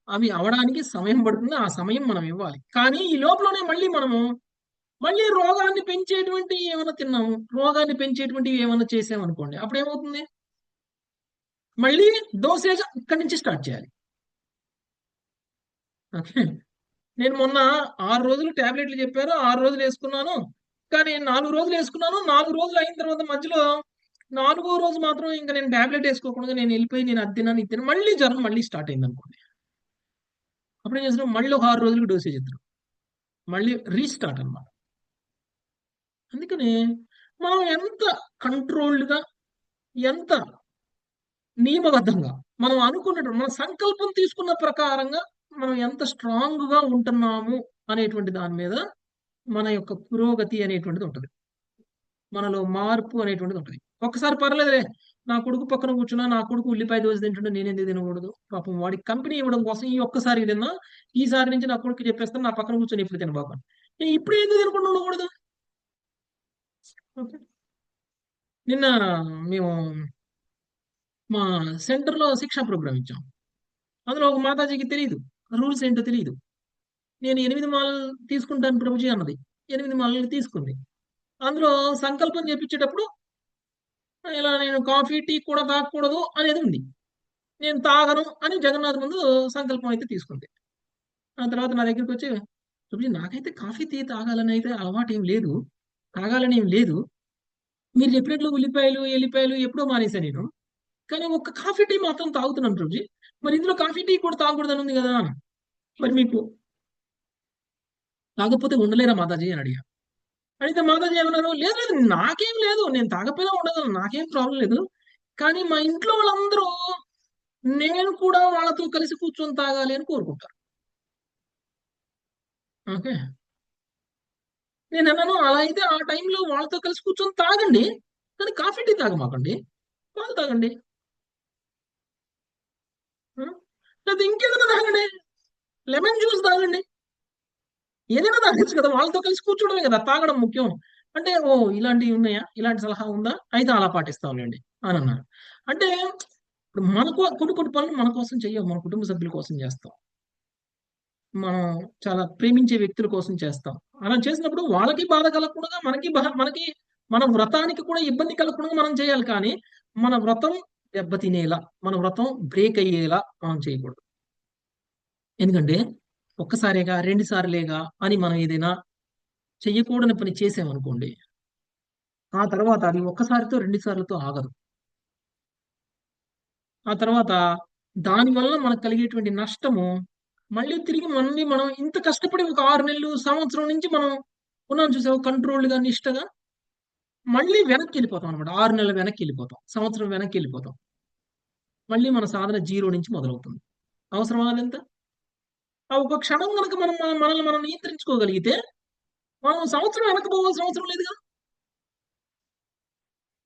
అవి అవడానికి సమయం పడుతుంది. ఆ సమయం మనం ఇవ్వాలి. కానీ ఈ లోపలనే మళ్ళీ రోగాన్ని పెంచేటువంటి ఏమైనా తిన్నాము, రోగాన్ని పెంచేటువంటివి ఏమైనా చేసామనుకోండి, అప్పుడు ఏమవుతుంది? మళ్ళీ డోసేజ్ ఇక్కడి నుంచి స్టార్ట్ చేయాలి. ఓకే. నేను మొన్న 6 రోజులు టాబ్లెట్లు చెప్పారు, 6 రోజులు వేసుకున్నాను. కానీ 4 రోజులు వేసుకున్నాను. 4 రోజులు అయిన తర్వాత మధ్యలో 4వ రోజు మాత్రం ఇంకా నేను టాబ్లెట్ వేసుకోకుండా నేను వెళ్ళిపోయి నేను అది తిన్నాను, ఇది తిన్నాను, మళ్ళీ జ్వరం మళ్ళీ స్టార్ట్ అయింది అనుకోండి. అప్పుడు ఏం చేస్తున్నాం? మళ్ళీ ఒక 6 రోజులకు డోసేజ్ ఇద్దరు, మళ్ళీ రీస్టార్ట్ అన్నమాట. అందుకని మనం ఎంత కంట్రోల్డ్గా, ఎంత నియమబద్ధంగా మనం అనుకున్నట్టు మన సంకల్పం తీసుకున్న ప్రకారంగా మనం ఎంత స్ట్రాంగ్ గా ఉంటున్నాము అనేటువంటి దాని మీద మన యొక్క పురోగతి అనేటువంటిది ఉంటుంది. మనలో మార్పు అనేటువంటిది ఉంటుంది. ఒక్కసారి పర్లేదులే, నా కొడుకు పక్కన కూర్చున్నా, నా కొడుకు ఉల్లిపాయ దోశ తింటుంటే నేను ఎందుకు తినకూడదు, పాపం వాడికి కంపెనీ ఇవ్వడం కోసం ఈ ఒక్కసారి తిన్నా, ఈసారి నుంచి నా కొడుకు చెప్పేస్తాను, నా పక్కన కూర్చొని ఇప్పుడు తిన బాబా, నేను ఇప్పుడు ఎందుకు తినకుండా ఉండకూడదు. ఓకే. నిన్న మేము మా సెంటర్లో శిక్షా ప్రోగ్రామ్ ఇచ్చాం. అందులో ఒక మాతాజీకి తెలియదు, రూల్స్ ఏంటో తెలియదు. నేను 8 మాలలు తీసుకుంటాను ప్రభుజీ అన్నది. 8 మాలలు తీసుకుంది. అందులో సంకల్పం చేపించేటప్పుడు ఇలా నేను కాఫీ, టీ కూడా తాగకూడదు అనేది ఉంది. నేను తాగను అని జగన్నాథ్ ముందు సంకల్పం అయితే తీసుకుంది. ఆ తర్వాత నా దగ్గరికి వచ్చి, ప్రభుజీ నాకైతే కాఫీ, టీ తాగాలని అయితే అలవాటు ఏం లేదు, తాగాలని ఏం లేదు. మీరు చెప్పినట్లు ఉల్లిపాయలు, ఎల్లిపాయలు ఎప్పుడో మానేసా నేను. కానీ ఒక్క కాఫీ, టీ మాత్రం తాగుతున్నాను ప్రభుజీ. మరి ఇందులో కాఫీ, టీ కూడా తాగకూడదని ఉంది కదా, మరి మీకు తాగకపోతే ఉండలేరా మాతాజీ అని అడిగా. అడిగితే మాతాజీ ఏమన్నారు? లేదు లేదు, నాకేం లేదు, నేను తాగపోయినా ఉండగలను, నాకేం ప్రాబ్లం లేదు. కానీ మా ఇంట్లో వాళ్ళందరూ నేను కూడా వాళ్ళతో కలిసి కూర్చొని తాగాలి అని కోరుకుంటారు. ఓకే. నేను అన్నాను, అలా అయితే ఆ టైంలో వాళ్ళతో కలిసి కూర్చొని తాగండి, కానీ కాఫీ, టీ తాగమాకండి, పాలు తాగండి, లేదా ఇంకేదైనా తాగండి, లెమన్ జ్యూస్ తాగండి, ఏదైనా తాగచ్చు కదా, వాళ్ళతో కలిసి కూర్చోవడమే కదా తాగడం ముఖ్యం. అంటే ఓ ఇలాంటివి ఉన్నాయా, ఇలాంటి సలహా ఉందా, అయితే అలా పాటిస్తాంలేండి అని అన్నారు. అంటే ఇప్పుడు కొన్ని పనులు మన కోసం చెయ్యం, మన కుటుంబ సభ్యుల కోసం చేస్తాం, మనం చాలా ప్రేమించే వ్యక్తుల కోసం చేస్తాం. అలా చేసినప్పుడు వాళ్ళకి బాధ కలగకుండా, మనకి మన వ్రతానికి కూడా ఇబ్బంది కలగకుండా మనం చేయాలి. కానీ మన వ్రతం దెబ్బతినేలా, మన వ్రతం బ్రేక్ అయ్యేలా మనం చేయకూడదు. ఎందుకంటే ఒక్కసారేగా, 2 సార్లేగా అని మనం ఏదైనా చెయ్యకూడని పని చేసామనుకోండి, ఆ తర్వాత అది ఒక్కసారితో 2 సార్లతో ఆగదు. ఆ తర్వాత దానివల్ల మనకు కలిగేటువంటి నష్టము మళ్ళీ మనం ఇంత కష్టపడి ఒక 6 నెలలు, సంవత్సరం నుంచి మనం ఉన్నాం చూసావు, కంట్రోల్డ్గా, నిష్టగా, మళ్ళీ వెనక్కి వెళ్ళిపోతాం అనమాట. 6 నెలలు వెనక్కి వెళ్ళిపోతాం, సంవత్సరం వెనక్కి వెళ్ళిపోతాం. మళ్ళీ మన సాధన 0 నుంచి మొదలవుతుంది. అవసరమా అదంతా? ఆ ఒక క్షణం కనుక మనల్ని మనం నియంత్రించుకోగలిగితే మనం సంవత్సరం వెనకపోవాల్సిన అవసరం లేదుగా.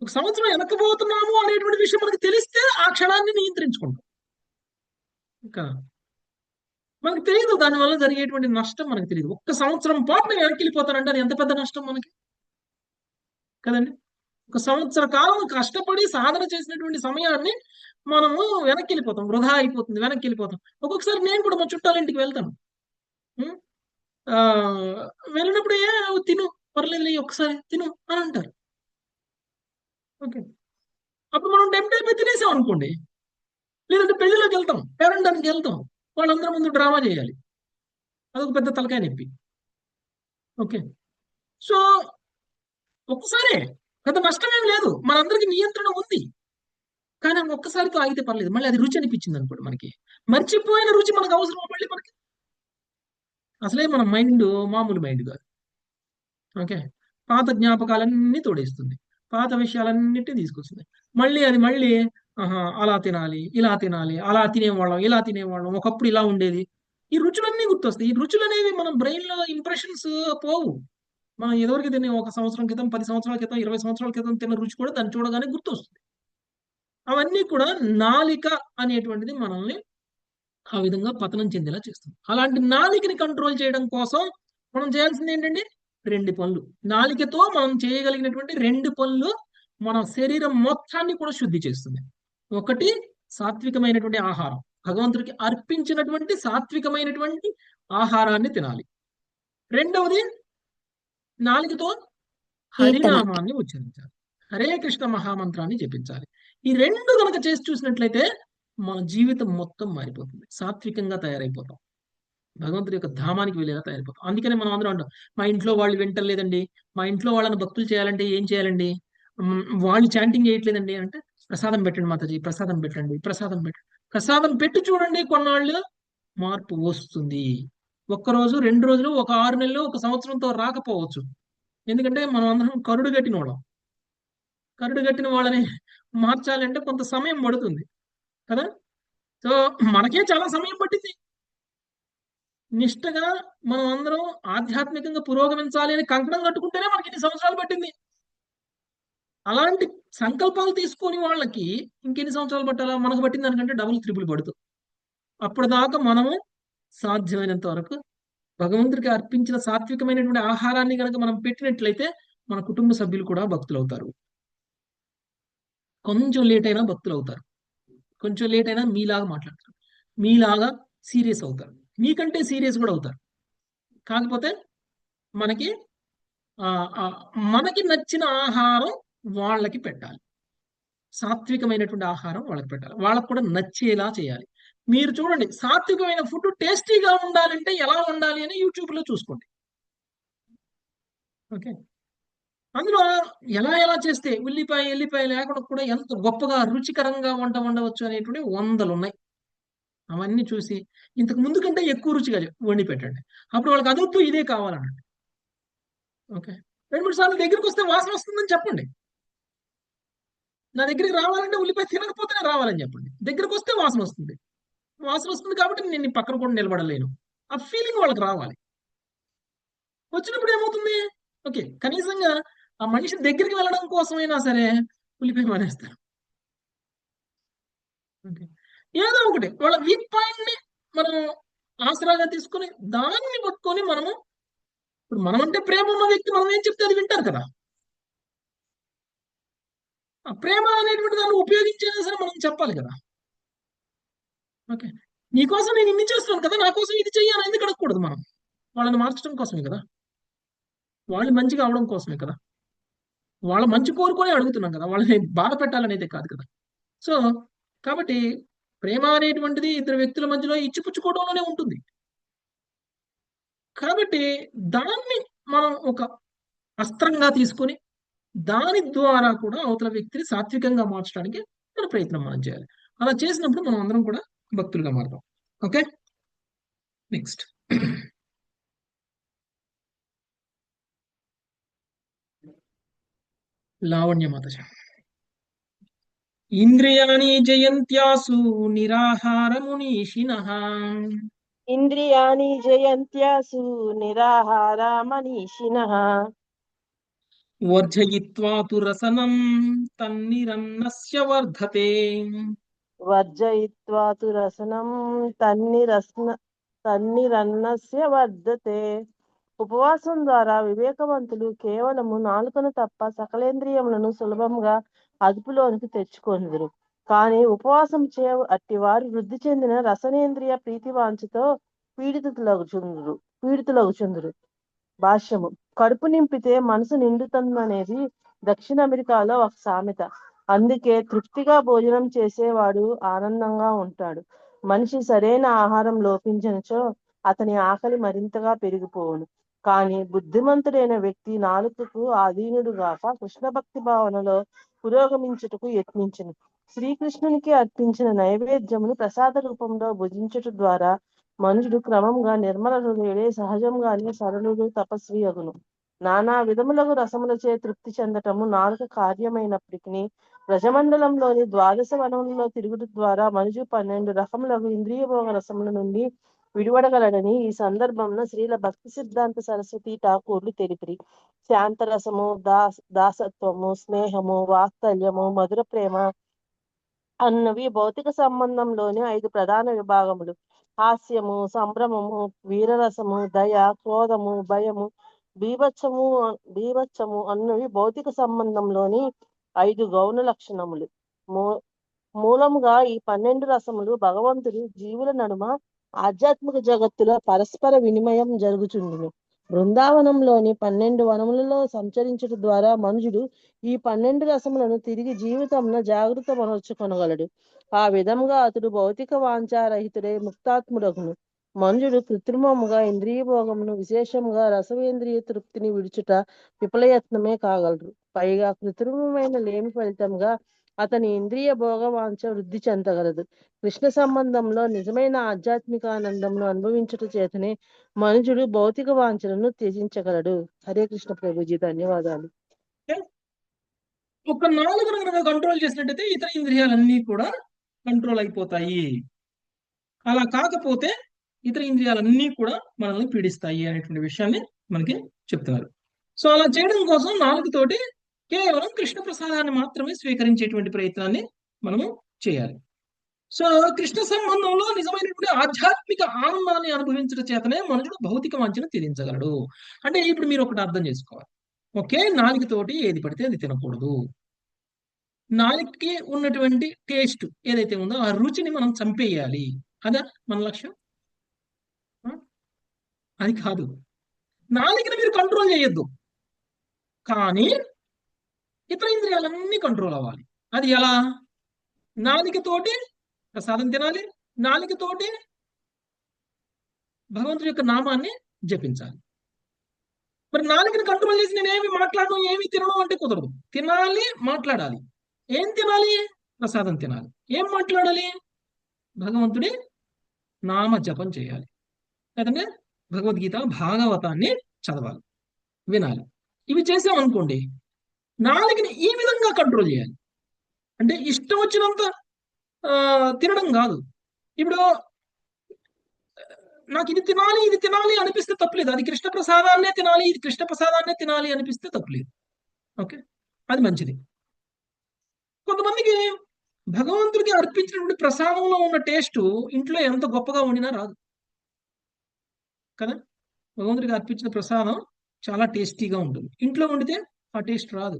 ఒక సంవత్సరం వెనకపోతున్నాము అనేటువంటి విషయం మనకు తెలిస్తే ఆ క్షణాన్ని నియంత్రించుకుంటాం. ఇంకా మనకు తెలియదు, దానివల్ల జరిగేటువంటి నష్టం మనకు తెలియదు. ఒక్క సంవత్సరం పాటు నేను వెనక్కి వెళ్ళిపోతానంటే అది ఎంత పెద్ద నష్టం మనకి కదండి. ఒక సంవత్సర కాలం కష్టపడి సాధన చేసినటువంటి సమయాన్ని మనము వెనక్కి వెళ్ళిపోతాం, వృధా అయిపోతుంది, వెనక్కి వెళ్ళిపోతాం. ఒక్కొక్కసారి నేను కూడా మా చుట్టాల ఇంటికి వెళ్తాను. ఉం? ఆ వెళ్ళినప్పుడు తిను, పర్లేదు ఒకసారి తిను అని అంటారు. ఓకే, అప్పుడు మనం టెంప్ట్ అయిపోయి తినేసాం అనుకోండి. లేదంటే పెళ్లిలోకి వెళ్తాం, పేరెంటానికి వెళ్తాం, వాళ్ళందరి ముందు డ్రామా చేయాలి, అదొక పెద్ద తలకాయ నొప్పి. ఓకే, సో ఒక్కసారే పెద్ద నష్టమేం లేదు, మనందరికి నియంత్రణ ఉంది. కానీ ఒక్కసారితో ఆగితే పర్లేదు, మళ్ళీ అది రుచి అనిపించింది అనుకోండి, మనకి మర్చిపోయిన రుచి మనకు అవసరం మళ్ళీ మనకి. అసలే మన మైండ్ మామూలు మైండ్ కాదు. ఓకే, పాత జ్ఞాపకాలన్నీ తోడేస్తుంది, పాత విషయాలన్నిటిని తీసుకొస్తుంది. మళ్ళీ ఆహా అలా తినాలి, ఇలా తినాలి, అలా తినేవాళ్ళం, ఇలా తినేవాళ్ళం, ఒకప్పుడు ఇలా ఉండేది. ఈ రుచులన్నీ గుర్తొస్తాయి. ఈ రుచులు అనేవి మన బ్రెయిన్ లో ఇంప్రెషన్స్ పోవు. మనం ఎదువరకు తినే 1 సంవత్సరం క్రితం, 10 సంవత్సరాల క్రితం, 20 సంవత్సరాల క్రితం తిన్న రుచి కూడా దాన్ని చూడగానే గుర్తొస్తుంది. అవన్నీ కూడా నాలిక అనేటువంటిది మనల్ని ఆ విధంగా పతనం చెందేలా చేస్తుంది. అలాంటి నాలికని కంట్రోల్ చేయడం కోసం మనం చేయాల్సింది ఏంటండి? 2 పనులు. నాలికతో మనం చేయగలిగినటువంటి 2 పనులు మన శరీరం మొత్తాన్ని కూడా శుద్ధి చేస్తుంది. ఒకటి, సాత్వికమైనటువంటి ఆహారం, భగవంతుడికి అర్పించినటువంటి సాత్వికమైనటువంటి ఆహారాన్ని తినాలి. రెండవది, నాలుగుతో కీర్తన. హరినామాన్ని ఉచ్చరించాలి, హరే కృష్ణ మహామంత్రాన్ని జపించాలి. ఈ 2 కనుక చేసి చూసినట్లయితే మన జీవితం మొత్తం మారిపోతుంది, సాత్వికంగా తయారైపోతాం, భగవంతుడి యొక్క ధామానికి వెళ్ళేలా తయారైపోతాం. అందుకనే మనం అందరం అంటాం, మా ఇంట్లో వాళ్ళు వింటలేదండి, మా ఇంట్లో వాళ్ళని భక్తులు చేయాలంటే ఏం చేయాలండి, వాళ్ళు చాంటింగ్ చేయట్లేదండి అంటే, ప్రసాదం పెట్టండి మాతాజీ, ప్రసాదం పెట్టండి, ప్రసాదం పెట్టండి. ప్రసాదం పెట్టి చూడండి, కొన్నాళ్ళు మార్పు వస్తుంది. 1 రోజు, 2 రోజులు, ఒక 6 నెలలు, 1 సంవత్సరంతో రాకపోవచ్చు. ఎందుకంటే మనం అందరం కరుడు కట్టిన వాళ్ళం. కరుడు కట్టిన వాళ్ళని మార్చాలంటే కొంత సమయం పడుతుంది కదా. సో మనకే చాలా సమయం పట్టింది. నిష్టగా మనం అందరం ఆధ్యాత్మికంగా పురోగమించాలి అని కంకణం కట్టుకుంటేనే మనకి ఇన్ని సంవత్సరాలు పట్టింది. అలాంటి సంకల్పాలు తీసుకొని వాళ్ళకి ఇంకెన్ని సంవత్సరాలు పట్టాలా? మనకు పట్టింది దానికంటే డబుల్ త్రిపుల్ పడుతుంది. అప్పటిదాకా మనము సాధ్యమైనంత వరకు భగవంతుడికి అర్పించిన సాత్వికమైనటువంటి ఆహారాన్ని కనుక మనం పెట్టినట్లయితే మన కుటుంబ సభ్యులు కూడా భక్తులు అవుతారు. కొంచెం లేట్ అయినా భక్తులు అవుతారు, కొంచెం లేట్ అయినా మీలాగా మాట్లాడతారు, మీలాగా సీరియస్ అవుతారు, మీకంటే సీరియస్ కూడా అవుతారు. కాకపోతే మనకి మనకి నచ్చిన ఆహారం వాళ్ళకి పెట్టాలి, సాత్వికమైనటువంటి ఆహారం వాళ్ళకి పెట్టాలి, వాళ్ళకు కూడా నచ్చేలా చేయాలి. మీరు చూడండి, సాత్వికమైన ఫుడ్ టేస్టీగా ఉండాలంటే ఎలా ఉండాలి అని యూట్యూబ్ లో చూసుకోండి. ఓకే, అందులో ఎలా చేస్తే ఎల్లిపాయ లేకుండా కూడా ఎంత గొప్పగా రుచికరంగా వంట వండవచ్చు అనేటువంటి 100లు ఉన్నాయి. అవన్నీ చూసి ఇంతకు ముందు కంటే ఎక్కువ రుచిగా వండి పెట్టండి. అప్పుడు వాళ్ళకి అదొద్దు, ఇదే కావాలన్నట్టు. ఓకే, 2-3 సార్లు దగ్గరికి వస్తే వాసన వస్తుందని చెప్పండి. నా దగ్గరికి రావాలంటే ఉల్లిపాయ తినకపోతేనే రావాలని చెప్పండి. దగ్గరకు వస్తే వాసన వస్తుంది, వాసన వస్తుంది కాబట్టి నేను నీ పక్కన కూడా నిలబడలేను, ఆ ఫీలింగ్ వాళ్ళకి రావాలి. వచ్చినప్పుడు ఏమవుతుంది? ఓకే, కనీసంగా ఆ మనిషి దగ్గరికి వెళ్ళడం కోసమైనా సరే ఉల్లిపాయ మానేస్తారు. ఓకే, ఏదో ఒకటి వాళ్ళ వీక్ పాయింట్ ని మనం ఆసరాగా తీసుకొని దాన్ని పట్టుకొని మనము, ఇప్పుడు మనం అంటే ప్రేమ ఉన్న వ్యక్తి మనం ఏం చెప్తే అది వింటారు కదా. ఆ ప్రేమ అనేటువంటి దాన్ని ఉపయోగించేది సరే మనం చెప్పాలి కదా. ఓకే, నీకోసం నేను ఇన్ని చేస్తున్నాను కదా, నా కోసం ఇది చెయ్యాలని ఎందుకు అడగకూడదు మనం? వాళ్ళని మార్చడం కోసమే కదా, వాళ్ళు మంచిగా అవడం కోసమే కదా, వాళ్ళ మంచి కోరుకొని అడుగుతున్నాం కదా, వాళ్ళని బాధ పెట్టాలనేదే కాదు కదా. సో కాబట్టి ప్రేమ అనేటువంటిది ఇద్దరు వ్యక్తుల మధ్యలో ఇచ్చిపుచ్చుకోవడంలోనే ఉంటుంది. కాబట్టి దాన్ని మనం ఒక అస్త్రంగా తీసుకొని దాని ద్వారా కూడా అవతల వ్యక్తిని సాత్వికంగా మార్చడానికి మన ప్రయత్నం మనం చేయాలి. అలా చేసినప్పుడు మనం అందరం కూడా భక్తులుగా మారుతాం. Okay, next Lavanya mataji. ఇంద్రియాణి జయంత్యాసు నిరాహారమునీషిణః ఇంద్రియాణి జయంత్యాసు నిరాహారా మనీషిణః వర్జయిత్వా తు రసనం తన్నిరన్నస్య వర్ధతే వర్జయిత్వా తు రసనం తన్నిరన్నస్య వర్ధతే. ఉపవాసం ద్వారా వివేకవంతులు కేవలము నాలుకను తప్ప సకలేంద్రియములను సులభంగా అదుపులోనికి తెచ్చుకొందురు. కానీ ఉపవాసం చే అట్టివారు వృద్ధి చెందిన రసనేంద్రియ ప్రీతివాంఛతో పీడితులగుచుందురు. భాష్యము. కడుపు నింపితే మనసు నిండుతుందనేది దక్షిణ అమెరికాలో ఒక సామెత. అందుకే తృప్తిగా భోజనం చేసేవాడు ఆనందంగా ఉంటాడు. మనిషి సరైన ఆహారం లోపించినచో అతని ఆకలి మరింతగా పెరిగిపోవును. కానీ బుద్ధిమంతుడైన వ్యక్తి నాలుకకు ఆధీనుడుగాక కృష్ణ భక్తి భావనలో పురోగమించుటకు యత్నించును. శ్రీకృష్ణునికి అర్పించిన నైవేద్యమును ప్రసాద రూపంలో భుజించుట ద్వారా మనుషుడు క్రమంగా నిర్మల హృదయుడే, సహజంగానే సరళుడు, తపస్వి అగును. నానా విధములకు రసములచే తృప్తి చెందటము నాలుక కార్యమైనప్పటికీ రజమండలంలోని 12 వనములలో తిరుగుట ద్వారా మనుషు 12 రకములకు ఇంద్రియభోగ రసముల నుండి విడివడగలడని ఈ సందర్భంలో శ్రీల భక్తి సిద్ధాంత సరస్వతి ఠాకూర్లు తెలిపిరి. శాంతరసము, దాసత్వము, స్నేహము, వాత్సల్యము, మధుర ప్రేమ అన్నవి భౌతిక సంబంధంలోని 5 ప్రధాన విభాగములు. హాస్యము, సంభ్రమము, వీరరసము, దయ, క్రోధము, భయము, బీభత్సము అన్నవి భౌతిక సంబంధంలోని 5 గౌణ లక్షణములు. మూలముగా ఈ 12 రసములు భగవంతుడు జీవుల నడుమ ఆధ్యాత్మిక జగత్తులో పరస్పర వినిమయం జరుగుచుండును. బృందావనంలోని 12 వనములలో సంచరించుట ద్వారా మనుషుడు ఈ 12 రసములను తిరిగి జీవితంలో జాగృతమనర్చుకొనగలడు. ఆ విధముగా అతడు భౌతిక వాంఛారహితుడై ముక్తాత్ముడగును. మనుషుడు కృత్రిమముగా ఇంద్రియ భోగమును, విశేషముగా రసవేంద్రియ తృప్తిని విడుచుట విఫలయత్నమే కాగలరు. పైగా కృత్రిమమైన లేమి ఫలితంగా అతని ఇంద్రియ భోగ వాంఛ వృద్ధి చెందగలదు. కృష్ణ సంబంధంలో నిజమైన ఆధ్యాత్మిక ఆనందమును అనుభవించుట చేతనే మనుషుడు భౌతిక వాంఛలను త్యజించగలడు. హరే కృష్ణ ప్రభుజీ, ధన్యవాదాలు. ఒక నాలుగును కనుక కంట్రోల్ చేసినట్టయితే ఇతర ఇంద్రియాలన్నీ కూడా కంట్రోల్ అయిపోతాయి. అలా కాకపోతే ఇతర ఇంద్రియాలన్నీ కూడా మనల్ని పీడిస్తాయి అనేటువంటి విషయాన్ని మనకి చెప్తున్నారు. సో అలా చేయడం కోసం నాలుగుతోటి కేవలం కృష్ణ ప్రసాదాన్ని మాత్రమే స్వీకరించేటువంటి ప్రయత్నాన్ని మనము చేయాలి. సో కృష్ణ సంబంధంలో నిజమైనటువంటి ఆధ్యాత్మిక ఆనందాన్ని అనుభవించడం చేతనే మనుషుడు భౌతిక వాంఛను తీరించగలడు. అంటే ఇప్పుడు మీరు ఒకటి అర్థం చేసుకోవాలి. ఒకే నాలుగుతోటి ఏది పడితే అది తినకూడదు. నాలుగుకి ఉన్నటువంటి టేస్ట్ ఏదైతే ఉందో ఆ రుచిని మనం చంపేయాలి. అదా మన లక్ష్యం? అది కాదు. నాలుగుని మీరు కంట్రోల్ చేయొద్దు, కానీ ఇతర ఇంద్రియాలన్నీ కంట్రోల్ అవ్వాలి. అది ఎలా? నాలుగుతోటి ప్రసాదం తినాలి, నాలుగుతోటి భగవంతుడి యొక్క నామాన్ని జపించాలి. మరి నాలుగుని కంట్రోల్ చేసి నేను ఏమి మాట్లాడను, ఏమి తినను అంటే కుదరదు. తినాలి, మాట్లాడాలి. ఏం తినాలి? ప్రసాదం తినాలి. ఏం మాట్లాడాలి? భగవంతుడి నామ జపం చేయాలి. లేదంటే భగవద్గీత, భాగవతాన్ని చదవాలి, వినాలి. ఇవి చేసామనుకోండి, నాలుగుని ఈ విధంగా కంట్రోల్ చేయాలి. అంటే ఇష్టం వచ్చినంత తినడం కాదు. ఇప్పుడు నాకు ఇది తినాలి, ఇది తినాలి అనిపిస్తే తప్పులేదు. అది కృష్ణ ప్రసాదాన్నే తినాలి, ఇది కృష్ణ ప్రసాదాన్నే తినాలి అనిపిస్తే తప్పులేదు. ఓకే, అది మంచిది. కొంతమందికి భగవంతుడికి అర్పించినటువంటి ప్రసాదంలో ఉన్న టేస్ట్ ఇంట్లో ఎంత గొప్పగా వండినా రాదు కదా. భగవంతుడికి అర్పించిన ప్రసాదం చాలా టేస్టీగా ఉంటుంది. ఇంట్లో వండితే ఆ టేస్ట్ రాదు.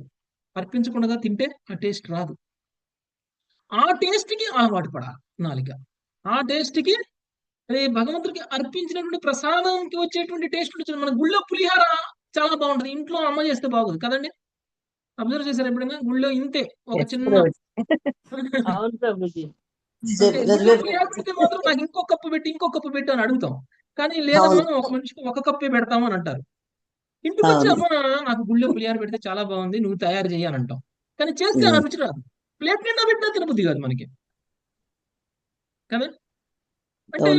అర్పించకుండా తింటే ఆ టేస్ట్ రాదు. ఆ టేస్ట్కి అలవాటు పడాలి నాలుక. ఆ టేస్ట్కి భగవంతుడికి అర్పించినటువంటి ప్రసాదానికి వచ్చేటువంటి టేస్ట్ ఉంటుంది. మన గుళ్ళో పులిహార చాలా బాగుంటుంది, ఇంట్లో అమ్మ చేస్తే బాగుంది కదండి. అబ్జర్వ్ చేశారు ఎప్పుడైనా? గుళ్ళో ఇంతే ఒక చిన్న అవును ప్రభుజీ. పులిహార పెడితే మాత్రం నాకు ఇంకో కప్పు పెట్టి అని అడుగుతాం. కానీ లేదమ్మా ఒక మనిషికి ఒక కప్పే పెడతాము అని అంటారు. ఇంటికి వచ్చి అమ్మ నాకు గుళ్ళో పులిహార పెడితే చాలా బాగుంది, నువ్వు తయారు చేయి అని అంటాం. కానీ చేస్తే ఆ రుచి రాదు. ప్లేట్ నిండా పెట్టినా తినబుద్ధి కాదు మనకి కదా. అంటే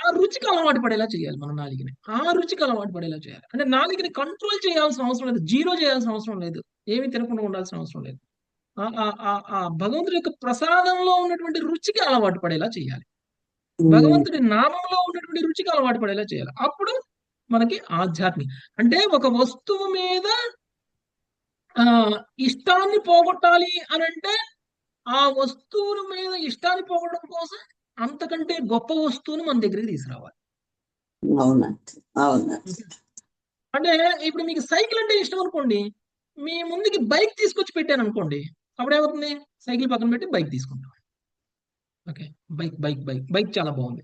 ఆ రుచికి అలవాటు పడేలా చేయాలి మన నాలుగుని. ఆ రుచికి అలవాటు పడేలా చేయాలి. అంటే నాలుగుని కంట్రోల్ చేయాల్సిన అవసరం లేదు, జీరో చేయాల్సిన అవసరం లేదు, ఏమి తినకుండా ఉండాల్సిన అవసరం లేదు. ఆ భగవంతుడి యొక్క ప్రసాదంలో ఉన్నటువంటి రుచికి అలవాటు పడేలా చేయాలి. భగవంతుడి నామంలో ఉన్నటువంటి రుచికి అలవాటు పడేలా చేయాలి. అప్పుడు మనకి ఆధ్యాత్మిక, అంటే ఒక వస్తువు మీద ఇష్టాన్ని పోగొట్టాలి అని అంటే ఆ వస్తువుల మీద ఇష్టాన్ని పోగొట్టడం కోసం అంతకంటే గొప్ప వస్తువుని మన దగ్గరికి తీసుకురావాలి. అంటే ఇప్పుడు మీకు సైకిల్ అంటే ఇష్టం అనుకోండి, మీ ముందుకి బైక్ తీసుకొచ్చి పెట్టాను అనుకోండి, అప్పుడు ఏమవుతుంది? సైకిల్ పక్కన పెట్టి బైక్ తీసుకుంటాం. Okay, bike bike bike bike చాలా బాగుంది.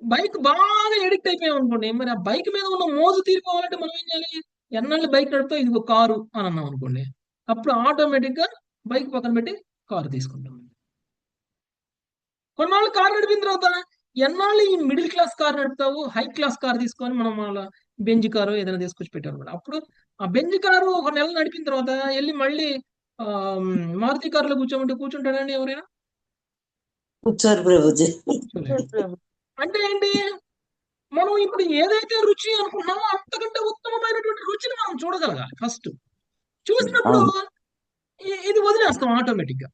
బైక్ బాగా ఎడిక్ట్ అయిపోయాం అనుకోండి, మరి ఆ బైక్ మీద ఉన్న మోజు తీరుకోవాలంటే మనం ఏం చేయాలి? ఎన్నాళ్ళు బైక్ నడుపుతా ఇదిగో కారు అని అన్నాం అనుకోండి, అప్పుడు ఆటోమేటిక్ గా బైక్ పక్కన పెట్టి కారు తీసుకుంటాం. కొన్నాళ్ళు కారు నడిపిన తర్వాత ఎన్నాళ్ళు ఈ మిడిల్ క్లాస్ కార్ నడుపుతావు, హై క్లాస్ కార్ తీసుకొని మనం వాళ్ళ బెంజ్ కారు ఏదైనా తీసుకొచ్చి పెట్టారు అనమాట. అప్పుడు ఆ బెంజ్ కారు ఒక నెల నడిపిన తర్వాత వెళ్ళి మళ్ళీ ఆ మారుతి కారులో కూర్చోమంటే కూర్చుంటాడండి ఎవరైనా? కూర్చోరు ప్రభుజీ. అంటే ఏంటి? మనం ఇప్పుడు ఏదైతే రుచి అనుకున్నామో అంతకంటే ఉత్తమమైనటువంటి రుచిని మనం చూడగలగాలి. ఫస్ట్ చూసినప్పుడు ఇది వదిలేస్తాం ఆటోమేటిక్ గా.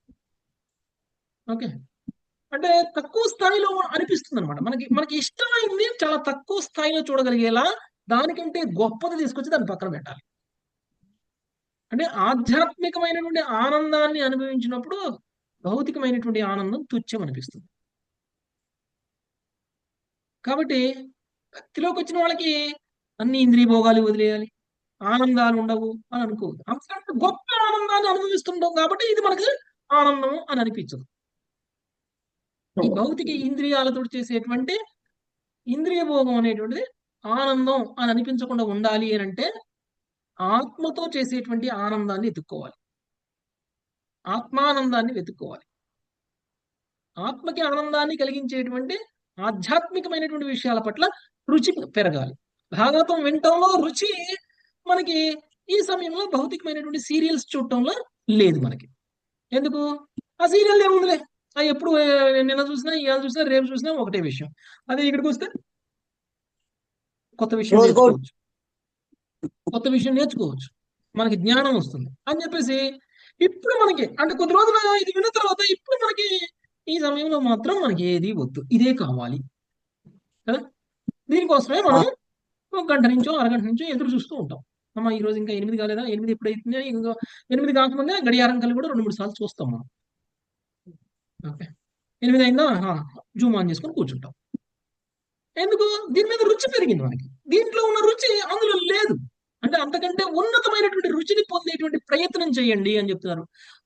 ఓకే, అంటే తక్కువ స్థాయిలో అనిపిస్తుంది అనమాట. మనకి ఇష్టమైంది చాలా తక్కువ స్థాయిలో చూడగలిగేలా దానికంటే గొప్పది తీసుకొచ్చి దాన్ని పక్కన పెట్టాలి. అంటే ఆధ్యాత్మికమైనటువంటి ఆనందాన్ని అనుభవించినప్పుడు భౌతికమైనటువంటి ఆనందం తుచ్చం అనిపిస్తుంది. కాబట్టి భక్తిలోకి వచ్చిన వాళ్ళకి అన్ని ఇంద్రియ భోగాలు వదిలేయాలి, ఆనందాలు ఉండవు అని అనుకోవద్దు. అంతకంటే గొప్ప ఆనందాన్ని అనుభవిస్తుంటాం కాబట్టి ఇది మనకి ఆనందం అని అనిపించదు. ఈ భౌతిక ఇంద్రియాలతో చేసేటువంటి ఇంద్రియ భోగం అనేటువంటిది ఆనందం అని అనిపించకుండా ఉండాలి అని అంటే ఆత్మతో చేసేటువంటి ఆనందాన్ని వెతుక్కోవాలి, ఆత్మానందాన్ని వెతుక్కోవాలి. ఆత్మకి ఆనందాన్ని కలిగించేటువంటి ఆధ్యాత్మికమైనటువంటి విషయాల పట్ల రుచి పెరగాలి. భాగవతం వినటంలో రుచి మనకి ఈ సమయంలో భౌతికమైనటువంటి సీరియల్స్ చూడటంలో లేదు మనకి. ఎందుకు? ఆ సీరియల్ ఏముందిలే, అది ఎప్పుడు నిన్న చూసినా ఇవాళ చూసినా రేపు చూసినా ఒకటే విషయం. అదే ఇక్కడికి వస్తే కొత్త విషయం నేర్చుకోవచ్చు, కొత్త విషయం నేర్చుకోవచ్చు, మనకి జ్ఞానం వస్తుంది అని చెప్పేసి ఇప్పుడు మనకి అంటే కొద్ది రోజులు ఇది విన్న తర్వాత ఇప్పుడు మనకి ఈ సమయంలో మాత్రం మనకి ఏది వద్దు, ఇదే కావాలి కదా. దీనికోసమే మనం ఒక గంట నుంచో అరగంట నుంచో ఎదురు చూస్తూ ఉంటాం. అమ్మ ఈ రోజు ఇంకా 8 కాలేదా, 8 ఎప్పుడైతుంది, ఇంకా 8 కాకముందే గడియారం కళ్ళు కూడా 2-3 సార్లు చూస్తాం మనం. ఓకే, 8 అయిందా, జూమ్ ఆన్ చేసుకొని కూర్చుంటాం. ఎందుకు? దీని మీద రుచి పెరిగింది మనకి. దీంట్లో ఉన్న రుచి అందులో లేదు. అంటే అంతకంటే ఉన్నతమైనటువంటి రుచిని పొందేటువంటి ప్రయత్నం చేయండి అని చెప్తున్నారు.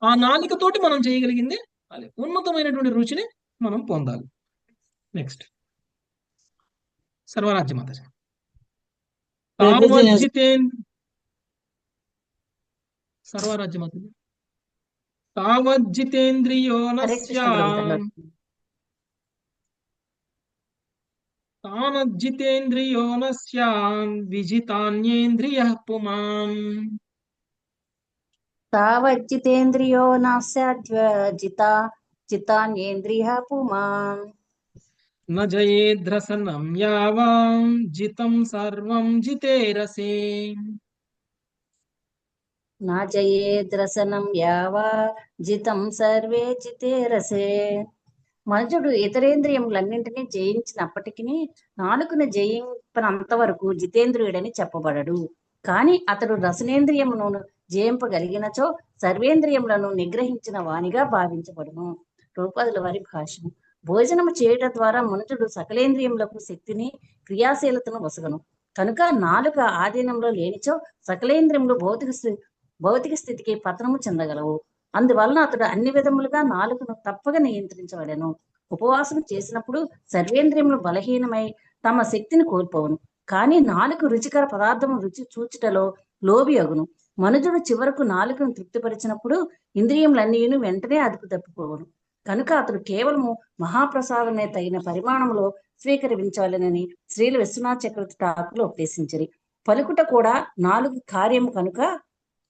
ఆ నాలికతోటి మనం చేయగలిగింది అదే ఉన్నతమైనటువంటి రుచిని మనం పొందాలి. నెక్స్ట్ సర్వరాజ్య మాత. సర్వరాజ్య మాత. తావజ్జితేంద్రియో తానజ్జితేంద్రియో నస్యాన్ విజితాన్యేంద్రియః పుమాన్. తావజ్జితేంద్రియో జితాన్యేంద్రియః పుమాన్. న జయేద్రసనం యావాం జితం సర్వం జితేరసే. నా జయేద్రసనం యావా జితం సర్వే జితేరసే. మనుషుడు ఇతరేంద్రియములన్నింటినీ జయించినప్పటికీ నాలుకను జయింపనంత వరకు జితేంద్రియుడని చెప్పబడడు. కాని అతడు రసనేంద్రియమును జయింపగలిగినచో సర్వేంద్రియములను నిగ్రహించిన వానిగా భావించబడును. రూపాదుల వారి భాష్యం. భోజనము చేయటం ద్వారా మనుషుడు సకలేంద్రియములకు శక్తిని క్రియాశీలతను వసగను. కనుక నాలుక ఆధీనంలో లేనిచో సకలేంద్రియములు భౌతిక స్థితికి పతనము చెందగలవు. అందువలన అతడు అన్ని విధములుగా నాలుకను తప్పక నియంత్రించవలెను. ఉపవాసం చేసినప్పుడు సర్వేంద్రియములు బలహీనమై తమ శక్తిని కోల్పోవును. కానీ నాలుక రుచికర పదార్థము రుచి చూచుటలో లోబి అగును. మనుజుడు చివరకు నాలుకను తృప్తిపరిచినప్పుడు ఇంద్రియములన్నీ వెంటనే అదుపు తప్పిపోవును. కనుక అతడు కేవలము మహాప్రసాదమే తగిన పరిమాణంలో స్వీకరించాలనని శ్రీల విశ్వనాథ చక్రవర్తి ఠాకూర్లు ఉపదేశించిరి. పలుకుట కూడా నాలుగు కార్యము కనుక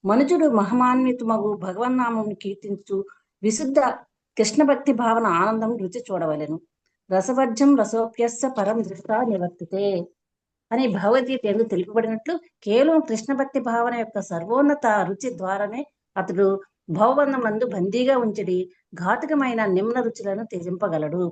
మనుజుడు మహమాన్వితమగు భగవన్నామమును కీర్తించు విశుద్ధ కృష్ణ భక్తి భావన ఆనందం రుచి చూడవలెను. రసవర్జం రసోప్యస్స పరం దృష్టా నివర్తితే అని భగవద్గీత ఎందుకు తెలుపబడినట్లు కేవలం కృష్ణ భక్తి భావన యొక్క సర్వోన్నత రుచి ద్వారానే అతడు భవబంధమందు బందీగా ఉంచడి ఘాతుకమైన నిమ్న రుచులను త్యజింపగలడు.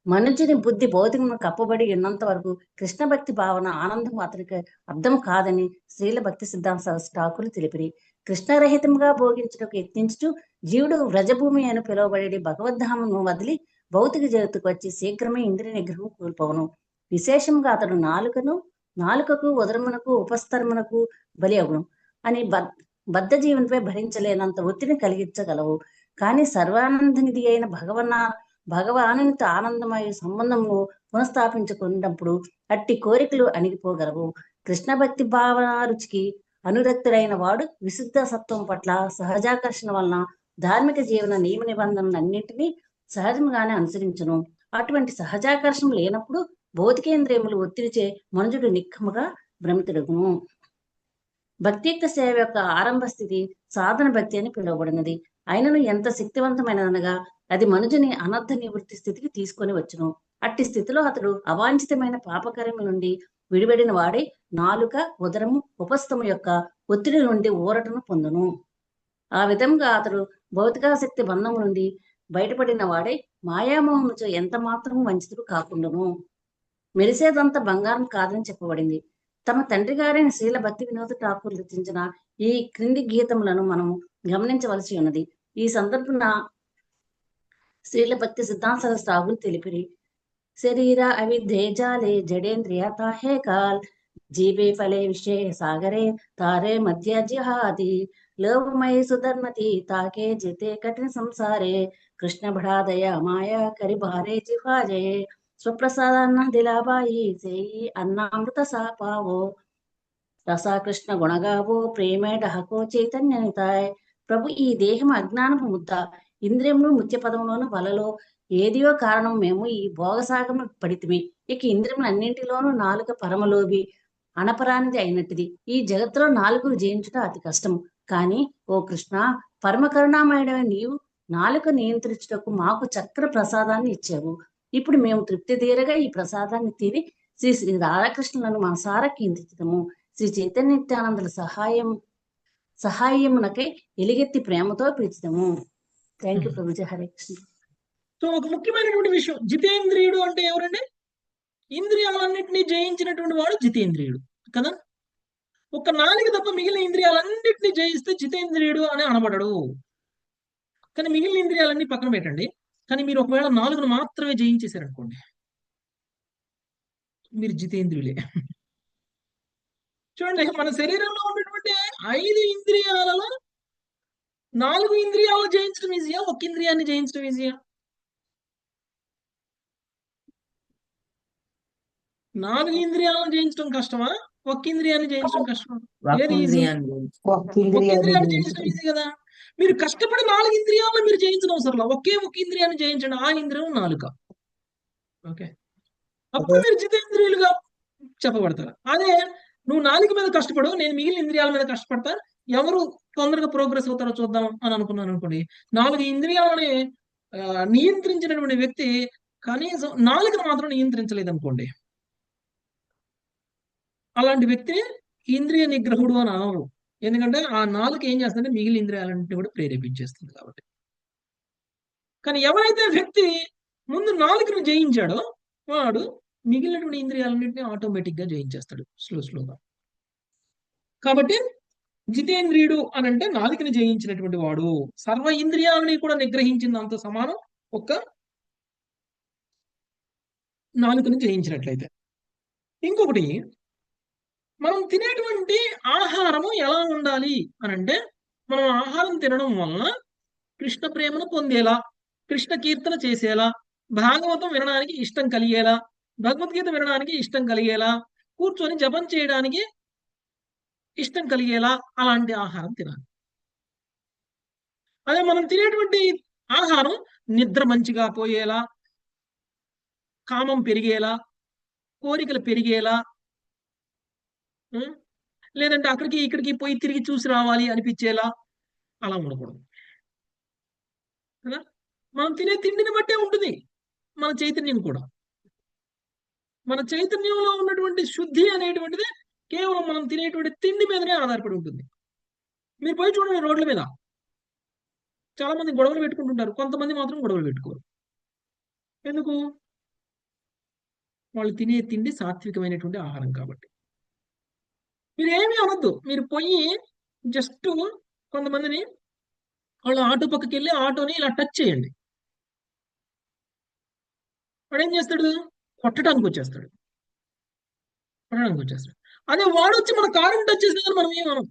మనుషుని బుద్ధి భౌతికము కప్పబడి ఉన్నంత వరకు కృష్ణ భక్తి భావన ఆనందం అతనికి అర్థం కాదని శ్రీల భక్తి సిద్ధాంత ఠాకూర్లు తెలిపిరి. కృష్ణరహితంగా భోగించుటకు యత్నించుచు జీవుడు వ్రజభూమి అని పిలువబడి భగవద్ధామను వదిలి భౌతిక జగత్తుకు వచ్చి శీఘ్రమే ఇంద్రియ నిగ్రహం కోల్పోవను. విశేషంగా అతడు నాలుకను నాలుకకు ఉదరమునకు ఉపస్తరమునకు బలి అగును అని బద్ధ జీవనపై భరించలేనంత ఒత్తిడిని కలిగించగలవు. కానీ సర్వానందనిధి అయిన భగవానునితో ఆనందమయ సంబంధము పునఃస్థాపించుకున్నప్పుడు అట్టి కోరికలు అణిగిపోగలవు. కృష్ణ భక్తి భావన రుచికి అనురక్తుడైన వాడు విశుద్ధ సత్వం పట్ల సహజాకర్షణ వలన ధార్మిక జీవన నియమ నిబంధనలన్నింటినీ సహజంగానే అనుసరించును. అటువంటి సహజాకర్షణ లేనప్పుడు భౌతికేంద్రియములు ఒత్తిడిచే మనుజుడు నిక్కముగా భ్రమితుడుగును. భక్తియుక్త సేవ యొక్క ఆరంభ స్థితి సాధన భక్తి అని పిలువబడినది. అయినను ఎంత శక్తివంతమైనదనగా అది మనుజుని అనర్థ నివృత్తి స్థితికి తీసుకొని వచ్చును. అట్టి స్థితిలో అతడు అవాంఛితమైన పాపకర్మ నుండి విడివడిన వాడై నాలుక, ఉదరము, ఉపస్థము యొక్క ఒత్తిడి నుండి ఊరటను పొందును. ఆ విధంగా అతడు భౌతికాసక్తి బంధము నుండి బయటపడిన వాడై మాయామోహముతో ఎంత మాత్రము వంచితుడు కాకుండాను. మెరిసేదంతా బంగారం కాదని చెప్పబడింది. తమ తండ్రి గారైన శ్రీల భక్తి వినోద ఠాకూర్ రచించిన ఈ క్రింది గీతములను మనము గమనించవలసి ఉన్నది. ఈ సందర్భన శ్రీల భక్తి సిద్ధాంత సరస్సు తెలిపిరి. శరీర అవిధేజాలే జడేంద్రియ తాహే కాల్ జీవే ఫలే విషయ సాగరే తారే మధ్య జిహాది లోభమయ సుధర్మతి తాకే జితే కఠిన సంసారే కృష్ణ బఢాదయ మాయా కరి భారే జిహాజే స్వప్రసాదాన్న దిలాబాయి సేయి అన్నామృత సాపావో రసా కృష్ణ గుణగావో ప్రేమే డహకో చైతన్యనితాయ్. ప్రభు, ఈ దేహం అజ్ఞానపు ముద్ద, ఇంద్రియములు ముత్య పదములోను వలలో ఏదియో కారణం మేము ఈ భోగసాగము పడితిమి. ఇక ఇంద్రియములన్నింటిలోనూ నాలుక పరమలోభి అనపరానిది అయినట్టుది. ఈ జగత్తులో నాలుకను జయించుట అతి కష్టం. కానీ ఓ కృష్ణ, పరమ కరుణామయుడైన నీవు నాలుక నియంత్రించుటకు మాకు చక్ర ప్రసాదాన్ని ఇచ్చావు. ఇప్పుడు మేము తృప్తి తీరగా ఈ ప్రసాదాన్ని తిని శ్రీ శ్రీ రాధాకృష్ణులను మనసారా కీర్తించుతాము. శ్రీ చైతన్య నిత్యానందుల సహాయమునకై ఎలుగెత్తి ప్రేమతో పిలుచుతాము. Thank you Prabhuji. Hare Krishna. So ఒక ముఖ్యమైనటువంటి విషయం, జితేంద్రియుడు అంటే ఎవరండి? ఇంద్రియాలన్నింటినీ జయించినటువంటి వాడు జితేంద్రియుడు కదా. ఒక నాలుగు తప్ప మిగిలిన ఇంద్రియాలన్నింటినీ జయిస్తే జితేంద్రియుడు అని అనబడడు. కానీ మిగిలిన ఇంద్రియాలన్నీ పక్కన పెట్టండి. కానీ మీరు ఒకవేళ నాలుగును మాత్రమే జయించేశారనుకోండి, మీరు జితేంద్రియులే. చూడండి, మన శరీరంలో ఉన్నటువంటి 5 ఇంద్రియాలలో 4 ఇంద్రియాలను జయించడం ఈజీయా, ఒక ఇంద్రియాన్ని జయించడం ఈజీయా? 4 ఇంద్రియాలను జయించడం కష్టమా, ఒక ఇంద్రియాన్ని జయించడం కష్టమా? ఏది ఈజీ? ఒక ఇంద్రియాన్ని జయించడం ఈజీ కదా. మీరు కష్టపడి 4 ఇంద్రియాలను మీరు జయించడం అవసరం, ఒక ఇంద్రియాన్ని జయించండి. ఆ ఇంద్రియం నాలుక. ఓకే, అప్పుడు మీరు జితేంద్రియులుగా చెప్పబడతారు. అదే నువ్వు 4 మీద కష్టపడు, నేను మిగిలిన ఇంద్రియాల మీద కష్టపడతా, ఎవరు తొందరగా ప్రోగ్రెస్ అవుతారో చూద్దాం అని అనుకున్నాను అనుకోండి. 4 ఇంద్రియాలని నియంత్రించినటువంటి వ్యక్తి కనీసం 4ను మాత్రం నియంత్రించలేదు అనుకోండి, అలాంటి వ్యక్తిని ఇంద్రియ నిగ్రహుడు అని అనరు. ఎందుకంటే ఆ 4 ఏం చేస్తుందంటే మిగిలిన ఇంద్రియాలన్నింటినీ కూడా ప్రేరేపించేస్తుంది కాబట్టి. కానీ ఎవరైతే వ్యక్తి ముందు 4ను జయించాడో వాడు మిగిలినటువంటి ఇంద్రియాలన్నింటినీ ఆటోమేటిక్ గా జయించేస్తాడు స్లోగా. కాబట్టి జితేంద్రియుడు అని అంటే 4ని జయించినటువంటి వాడు. సర్వ ఇంద్రియాలని కూడా నిగ్రహించినంత సమానం ఒక్క 4ని జయించినట్లయితే. ఇంకొకటి, మనం తినేటువంటి ఆహారము ఎలా ఉండాలి అని అంటే, మనం ఆహారం తినడం వలన కృష్ణ ప్రేమను పొందేలా, కృష్ణ కీర్తన చేసేలా, భాగవతం వినడానికి ఇష్టం కలిగేలా, భగవద్గీత వినడానికి ఇష్టం కలిగేలా, కూర్చొని జపం చేయడానికి ఇష్టం కలిగేలా అలాంటి ఆహారం తినాలి. అదే మనం తినేటువంటి ఆహారం నిద్ర మంచిగా పోయేలా, కామం పెరిగేలా, కోరికలు పెరిగేలా, లేదంటే అక్కడికి ఇక్కడికి పోయి తిరిగి చూసి రావాలి అనిపించేలా అలా ఉండకూడదు కదా. మనం తినే తిండిని బట్టే ఉంటుంది మన చైతన్యం కూడా. మన చైతన్యంలో ఉన్నటువంటి శుద్ధి అనేటువంటిది కేవలం మనం తినేటువంటి తిండి మీదనే ఆధారపడి ఉంటుంది. మీరు పోయి చూడండి, రోడ్ల మీద చాలా మంది గొడవలు పెట్టుకుంటుంటారు, కొంతమంది మాత్రం గొడవలు పెట్టుకోరు. ఎందుకు? వాళ్ళు తినే తిండి సాత్వికమైనటువంటి ఆహారం కాబట్టి. మీరు ఏమీ అనొద్దు, మీరు పోయి జస్ట్ కొంతమందిని వాళ్ళ ఆటో పక్కకి వెళ్ళి ఆటోని ఇలా టచ్ చేయండి, వాడు ఏం చేస్తాడు? కొట్టడానికి వచ్చేస్తాడు. కొట్టడానికి వచ్చేస్తాడు. అదే వాడు వచ్చి మన కారుని టచ్ చేసినా కానీ మనం ఏమనం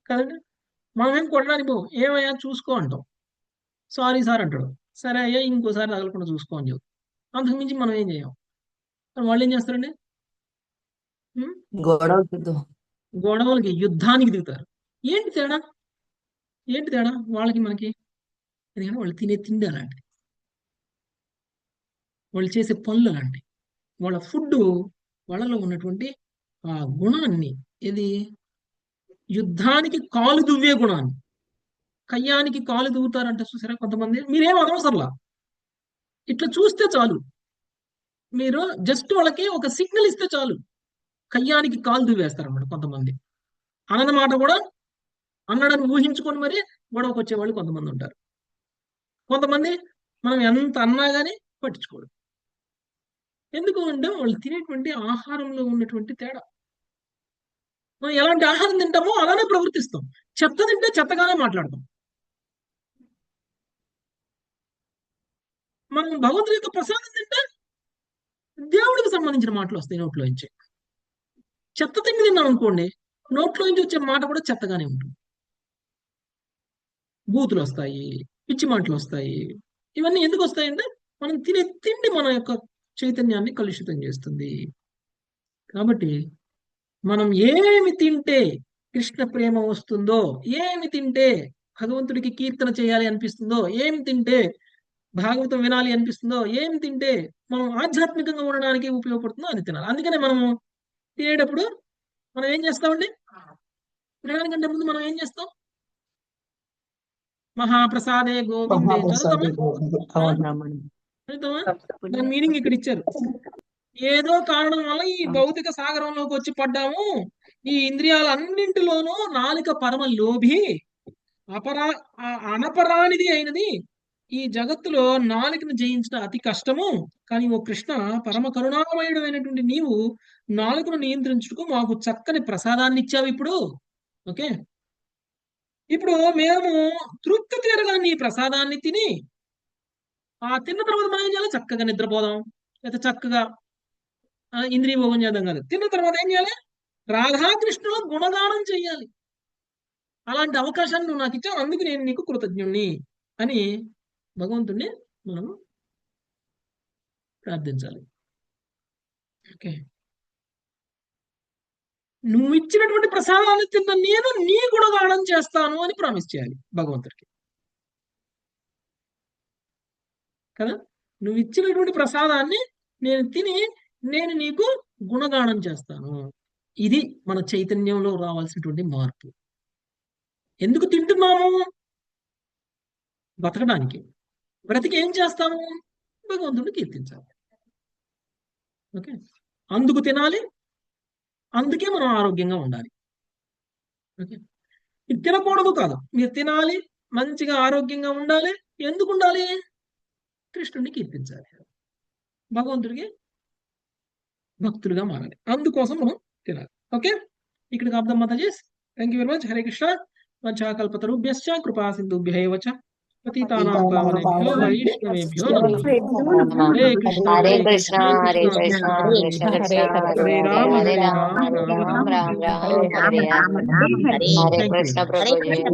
కదండి. మనం ఏం కొట్టడానికి పోం. ఏమయ్యా చూసుకో అంటాం. సారీ సార్ అంటాడు. సరే అయ్యా ఇంకోసారి తగలకుండా చూసుకో అని చెప్తాం. అంతకు మించి మనం ఏం చేయం. కానీ వాళ్ళు ఏం చేస్తారండి? గొడవలకి యుద్ధానికి దిగుతారు. ఏంటి తేడా? ఏంటి తేడా వాళ్ళకి మనకి? ఎందుకంటే వాళ్ళు తినే తిండి అలాంటి, వాళ్ళు చేసే పనులు అలాంటి, వాళ్ళ ఫుడ్, వాళ్ళలో ఉన్నటువంటి ఆ గుణాన్ని, ఇది యుద్ధానికి కాలు దువ్వే గుణాన్ని, కయ్యానికి కాలు దువ్వుతారంట చూసారా కొంతమంది. మీరేం అనవసరంలా, ఇట్లా చూస్తే చాలు, మీరు జస్ట్ వాళ్ళకి ఒక సిగ్నల్ ఇస్తే చాలు, కయ్యానికి కాలు దువ్వేస్తారన్నమాట కొంతమంది. అన్నమాట కూడా అన్నాడని ఊహించుకొని మరి గొడవకు వచ్చేవాళ్ళు కొంతమంది ఉంటారు. కొంతమంది మనం ఎంత అన్నా కానీ పట్టించుకోడు. ఎందుకు అంటే వాళ్ళు తినేటువంటి ఆహారంలో ఉన్నటువంటి తేడా. మనం ఎలాంటి ఆహారం తింటామో అలానే ప్రవర్తిస్తాం. చెత్త తింటే చెత్తగానే మాట్లాడతాం. మనం భగవంతుడి యొక్క ప్రసాదం తింటే దేవుడికి సంబంధించిన మాటలు వస్తాయి నోట్లో నుంచి. చెత్త తిండి తిన్నాం అనుకోండి, నోట్లో నుంచి వచ్చే మాట కూడా చెత్తగానే ఉంటుంది. బూతులు వస్తాయి, పిచ్చి మాటలు వస్తాయి. ఇవన్నీ ఎందుకు వస్తాయంటే మనం తినే తిండి మన యొక్క చైతన్యాన్ని కలుషితం చేస్తుంది. కాబట్టి మనం ఏమి తింటే కృష్ణ ప్రేమ వస్తుందో, ఏమి తింటే భగవంతుడికి కీర్తన చేయాలి అనిపిస్తుందో, ఏమి తింటే భాగవతం వినాలి అనిపిస్తుందో, ఏమి తింటే మనం ఆధ్యాత్మికంగా ఉండడానికి ఉపయోగపడుతుందో అది తినాలి. అందుకనే మనము తినేటప్పుడు మనం ఏం చేస్తామండి? తినడానికంటే ముందు మనం ఏం చేస్తాం? మహాప్రసాదే గోవిందే చదువుతామా? చదువుతామా? దాని మీనింగ్ ఇక్కడ ఇచ్చారు. ఏదో కారణం వల్ల ఈ భౌతిక సాగరంలోకి వచ్చి పడ్డాము. ఈ ఇంద్రియాలన్నింటిలోనూ నాలుక పరమ లోభి, అనపరానిది అయినది. ఈ జగత్తులో నాలుకను జయించడం అతి కష్టము. కానీ ఓ కృష్ణ, పరమ కరుణామయుడు అయినటువంటి నీవు నాలుకను నియంత్రించుటకు మాకు చక్కని ప్రసాదాన్ని ఇచ్చావు ఇప్పుడు. ఓకే, ఇప్పుడు మేము తృప్తి తీరగా నీ ప్రసాదాన్ని తిని, ఆ తిన్న తర్వాత మనం ఏం చేయాలి? చక్కగా నిద్రపోదాం, లేకపోతే చక్కగా ఇంద్రియ భోగం చేద్దాం కాదు. తిన్న తర్వాత ఏం చేయాలి? రాధాకృష్ణుల గుణగానం చెయ్యాలి. అలాంటి అవకాశాన్ని నువ్వు నాకు ఇచ్చావు, అందుకు నేను నీకు కృతజ్ఞుణ్ణి అని భగవంతుణ్ణి మనము ప్రార్థించాలి. ఓకే, నువ్వు ఇచ్చినటువంటి ప్రసాదాన్ని తిన్న నేను నీ గుణగానం చేస్తాను అని ప్రామిస్ చేయాలి భగవంతుడికి కదా. నువ్వు ఇచ్చినటువంటి ప్రసాదాన్ని నేను తిని నేను నీకు గుణగానం చేస్తాను. ఇది మన చైతన్యంలో రావాల్సినటువంటి మార్పు. ఎందుకు తింటున్నాము? బతకడానికి. బ్రతికి ఏం చేస్తాము? భగవంతుడిని కీర్తించాలి. ఓకే, అందుకు తినాలి, అందుకే మనం ఆరోగ్యంగా ఉండాలి. ఓకే, ఇది తినకూడదు కాదు, మీరు తినాలి, మంచిగా ఆరోగ్యంగా ఉండాలి. ఎందుకు ఉండాలి? కృష్ణుడిని కీర్తించాలి, భగవంతుడికి భక్తులుగా మారాలి. అందుకోసం మనం తినాలి. ఓకే, ఇక్కడికి అర్థం మాతాజీస్. Thank you very much. Hare Krishna. వంచాకల్పతరుభ్యశ్చ కృపా సింధుభ్యః ఏవ చ పతితానాం పావనేభ్యో వైష్ణవేభ్యో నమః. హరే కృష్ణ హరే హరే కృష్ణ హరే కృష్ణ కృష్ణ కృష్ణ హరే రామ హరే హరే రామ రామ రామ రామ రామ రామ హరే హరే. Hare Thank you. కృష్ణ ప్రభుజీ.